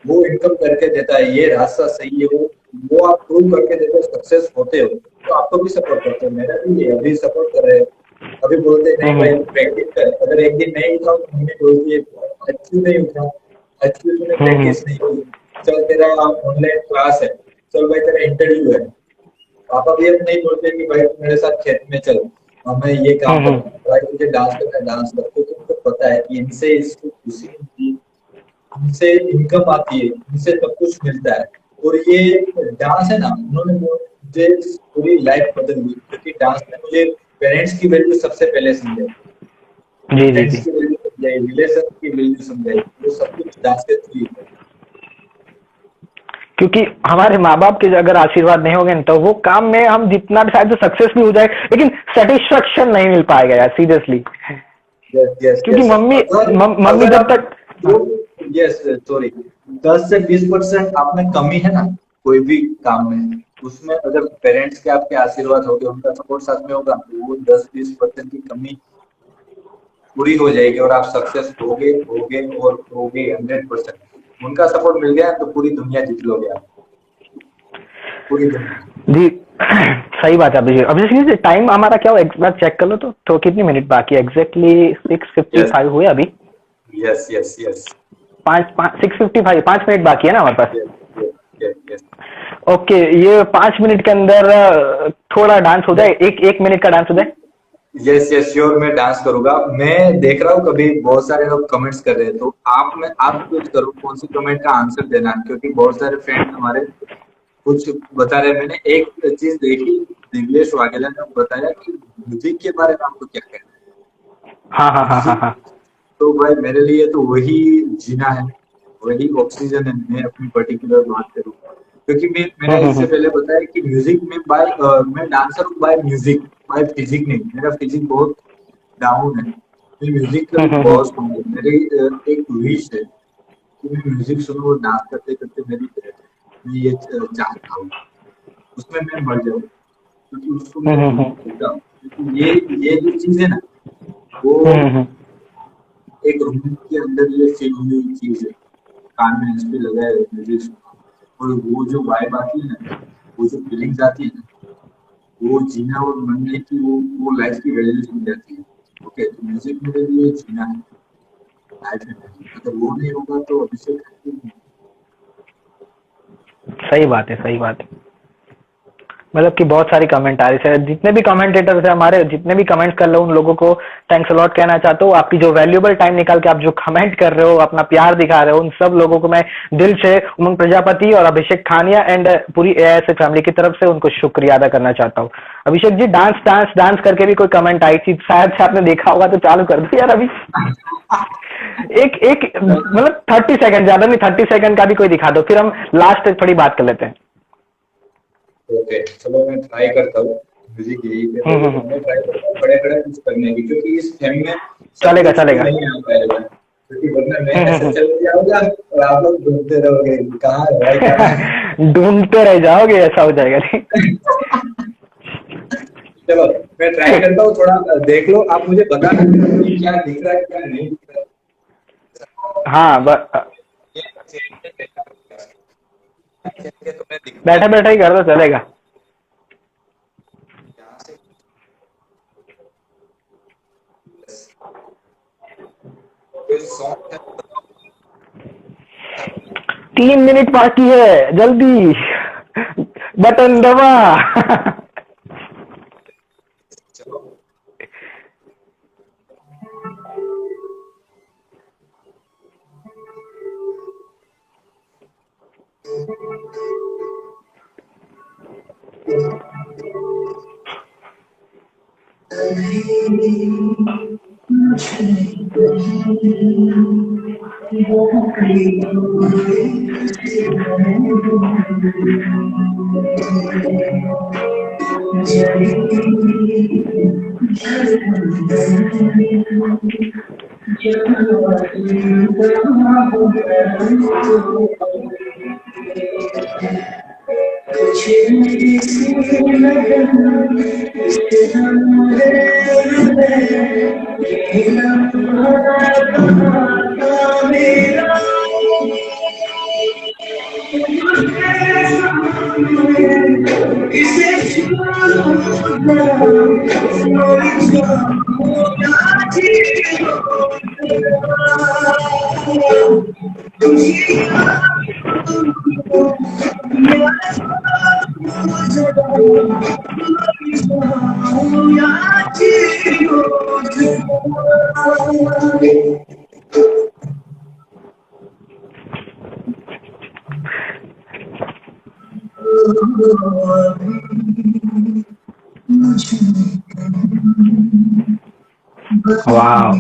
वो इनकम करके देता है, ये रास्ता सही है, वो आप प्रूव करके देते हो, सक्सेस होते हो, तो आपको भी सपोर्ट करते हो। मेरा भी ये अभी सपोर्ट कर रहे हैं। अभी बोलते नहीं भाई प्रैक्टिस कर, अगर एक दिन नहीं उठाओ तो मम्मी बोलती है अच्छी नहीं उठा, अच्छी तूने प्रैक्टिस नहीं की, चल तेरा ऑनलाइन क्लास है, चल भाई तेरा इंटरव्यू है। पापा भी अब नहीं बोलते कि भाई मेरे साथ खेत में चल, मैं ये काम कर, भाई तुझे डांस करना है डांस कर। तो तुमको पता है कि इनसे इसको खुशी मिलती है, इनसे इनकम आती है, इनसे सब कुछ मिलता है। और ये डांस है ना, उन्होंने मुझे पूरी लाइफ बदल दी। क्योंकि डांस में मुझे पेरेंट्स की वैल्यू सबसे पहले समझाई, पेरेंट्स की वैल्यू समझाई, रिलेशन की वैल्यू समझाई, वो सब कुछ डांस के थ्रू है। क्योंकि हमारे माँ बाप के अगर आशीर्वाद नहीं होंगे तो वो काम में हम जितना भी शायद सक्सेस भी हो जाए लेकिन सेटिस्फेक्शन नहीं मिल पाएगा यार, सीरियसली। क्योंकि मम्मी जब तक सॉरी 10 से 20% आप में कमी है ना कोई भी काम में, उसमें अगर पेरेंट्स के आपके आशीर्वाद होंगे, उनका सपोर्ट साथ में होगा, तो वो 10-20% की कमी पूरी हो जाएगी और आप सक्सेस होगे और होगे 100%। उनका सपोर्ट मिल गया तो पूरी दुनिया जीत लोगे आप, पूरी दुनिया। जी सही बात है अभिषेक। अभिषेक टाइम हमारा क्या हो एक बार चेक कर लो तो कितनी मिनट बाकी है? एग्जैक्टली 6:55 हुए अभी। यस 6:55, 5 मिनट बाकी है ना हमारे पास। यस ओके, ये 5 मिनट के अंदर थोड़ा डांस हो जाए, एक मिनट का डांस हो जाए। यस श्योर, मैं डांस करूंगा। मैं देख रहा हूँ कभी बहुत सारे लोग कमेंट्स कर रहे हैं, तो आप कुछ करो कौन सी कमेंट का आंसर देना है, क्योंकि बहुत सारे फ्रेंड हमारे कुछ बता रहे। मैंने एक चीज देखी, दिव्येश वाघेला ने बताया कि म्यूजिक के बारे में आपको क्या कहना है। हाँ। तो भाई मेरे लिए तो वही जीना है, वही ऑक्सीजन है। मैं अपनी पर्टिकुलर बात करूँ क्योंकि मैंने इससे पहले बताया कि म्यूजिक में मैं डांसर हूँ बाय म्यूजिक, बाय फिजिक नहीं। मेरा फिजिक बहुत डाउन है, मैं म्यूजिक का बहुत सुनूं। मेरी एक विश है कि मैं म्यूजिक सुनूं और डांस करते करते मैं ये चाहता हूँ उसमें मैं मर जाऊँ, क्योंकि उसको मैं भूलता हूँ। क्योंकि ये जो चीज है ना, वो एक रूम के अंदर ये फील हुई चीज है, कान में इस पे लगाए म्यूजिक सुना, और वो जो वाइब आती है ना, वो जो फीलिंग्स आती है ना, वो जीना और मरने की वो लाइफ की वैल्यू समझ जाती है। ओके, तो म्यूजिक मेरे लिए जीना है, लाइफ है। अगर वो नहीं होगा तो अभिषेक सही बात है। मतलब कि बहुत सारी कमेंट आ रही है। जितने भी कमेंटेटर्स है हमारे, जितने भी कमेंट कर रहे हो उन लोगों को थैंक्स अलॉट कहना चाहता हूँ। आपकी जो वैल्यूएबल टाइम निकाल के आप जो कमेंट कर रहे हो, अपना प्यार दिखा रहे हो, उन सब लोगों को मैं दिल से, उमंग प्रजापति और अभिषेक खानिया एंड पूरी AISA फैमिली की तरफ से उनको शुक्रिया अदा करना चाहता हूँ। अभिषेक जी, डांस करके भी कोई कमेंट आई थी, शायद से आपने देखा होगा, तो चालू कर दो यार अभी। एक मतलब 30 सेकंड, ज्यादा नहीं, 30 सेकंड का भी कोई दिखा दो, फिर हम लास्ट तक थोड़ी बात कर लेते हैं। ओके, चलो मैं ट्राई करता हूँ। म्यूजिक यही है, मैं ट्राई करता हूँ खड़े कुछ करने की, क्योंकि इस फेम में चलेगा नहीं आ पाएगा, क्योंकि मैं ऐसे चले जाऊंगा और आप लोग ढूंढते रहोगे कहाँ है भाई, कहाँ है। ढूंढते रह जाओगे, ऐसा हो जाएगा नहीं। चलो मैं ट्राई करता हूँ, थोड़ा देख लो, आप मुझे बताना कि क्या दिख रहा है क्या नहीं दिख रहा हाँ है। तो मैं बैठा बैठा ही कर दो, चलेगा। कोई सॉन्ग है 3 मिनट बाकी है, जल्दी बटन दबा। चलो वाह,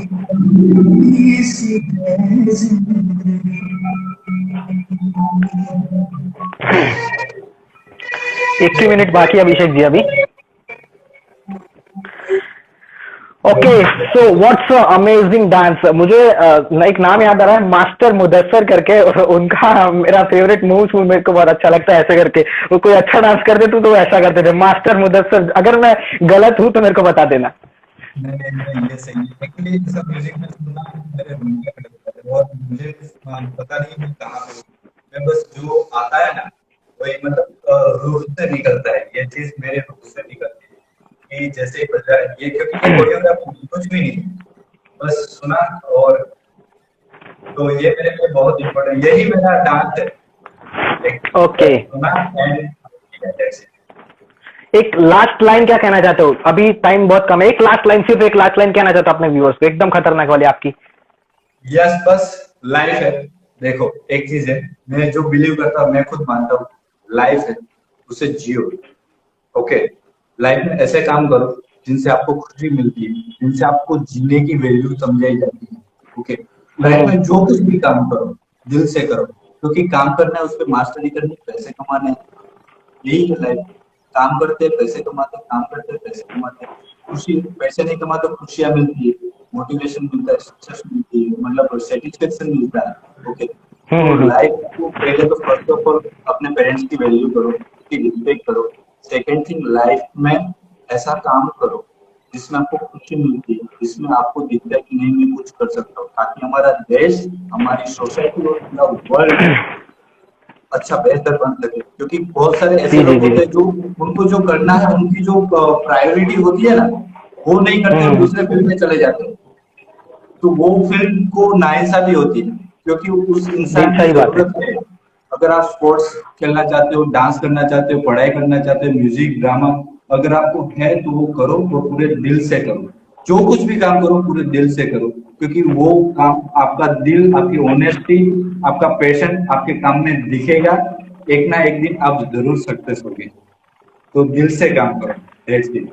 1 मिनट बाकी है अभिषेक जी अभी। Okay, so what's amazing dance. मुझे एक नाम याद आ रहा है, मास्टर मुदस्सर करके, उनका मेरा फेवरेट मूव मेरे को बहुत अच्छा लगता है ऐसे करके। वो कोई अच्छा डांस करते तो वो ऐसा करते थे, मास्टर मुदस्सर। अगर मैं गलत हूं तो मेरे को बता देना। नहीं, ये सही है। एक्चुअली ये सब म्यूजिक में सुनना मेरे रूम में पड़ता है और मुझे पता नहीं मैं कहाँ पे हूँ। मैं बस जो आता है ना वही मतलब रूह से निकलता है, ये चीज मेरे रूह से निकलती है कि जैसे बजा ये, क्योंकि ये कोरियोग्राफी कुछ भी नहीं, बस सुना और तो ये मेरे लिए बहुत इम्पोर्टेंट, यही मेरा डांस है। ओके, सुना एंड एक लास्ट लाइन क्या कहना चाहते हो? अभी टाइम बहुत कम है, एक लास्ट लाइन, सिर्फ एक लास्ट लाइन कहना चाहते हो अपने व्यूअर्स को, एकदम खतरनाक वाली आपकी। यस, बस लाइफ है। देखो एक चीज है, मैं जो बिलीव करता हूँ, मैं खुद मानता हूँ, लाइफ है उसे जियो। ओके, लाइफ में ऐसे काम करो जिनसे आपको खुशी मिलती है, जिनसे आपको जीने की वैल्यू समझाई जाती है। ओके, लाइफ में जो कुछ भी काम करो दिल से करो, क्योंकि काम करना है, उस पर मास्टरी करनी, पैसे कमाने हैं, यही है लाइफ। काम करते हैं पैसे कमाते हैं, काम करते हैं पैसे कमाते हैं, खुशी, पैसे नहीं कमाते खुशियां मिलती है, मोटिवेशन मिलता है, सक्सेस मिलती है, मतलब सेटिस्फेक्शन मिलता है। ओके, तो लाइफ को पहले तो फर्स्ट ऑफ ऑल अपने पेरेंट्स की वैल्यू करो, उनकी रिस्पेक्ट करो। सेकंड थिंग, लाइफ में ऐसा काम करो जिसमें आपको खुशी मिलती है, जिसमें आपको दिखता है कि नहीं मैं कुछ कर सकता हूँ, ताकि हमारा देश, हमारी सोसाइटी और पूरा वर्ल्ड अच्छा बेहतर बन सके। क्योंकि बहुत सारे ऐसे लोग होते हैं जो उनको जो करना है, उनकी जो प्रायोरिटी होती है ना, वो नहीं करते, दूसरे फील्ड में चले जाते हैं, तो वो फील्ड को नाइंसाफी होती है, क्योंकि उस इंसान की जरूरत है। अगर आप स्पोर्ट्स खेलना चाहते हो, डांस करना चाहते हो, पढ़ाई करना चाहते हो, म्यूजिक ड्रामा अगर आपको है तो वो करो, वो पूरे दिल से करो। जो कुछ भी काम करो पूरे दिल से करो, क्योंकि वो काम आपका दिल, आपकी ऑनेस्टी, आपका पैशन आपके काम में दिखेगा। एक ना एक दिन आप जरूर सक्सेस होगे, तो दिल से काम करो। That's it.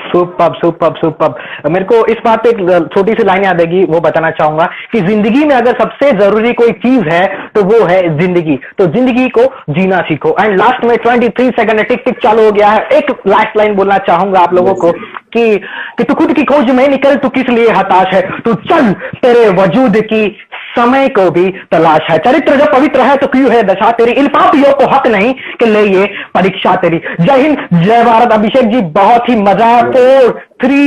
Superb superb superb. मेरे को इस बात पे एक छोटी सी लाइन याद आएगी, वो बताना चाहूंगा कि जिंदगी में अगर सबसे जरूरी कोई चीज है तो वो है जिंदगी, तो जिंदगी को जीना सीखो। एंड लास्ट में 23 सेकंड टिक टिक चालू हो गया है। एक लास्ट लाइन बोलना चाहूंगा आप लोगों को कि तू खुद की खोज में निकल, तू किस लिए हताश है, तू चल तेरे वजूद की समय को भी तलाश है। चरित्र जब पवित्र है तो क्यों है दशा तेरी, इन पापियों को हक नहीं कि ले ये परीक्षा तेरी। जय हिंद, जय भारत। अभिषेक जी बहुत ही मजा 4, 3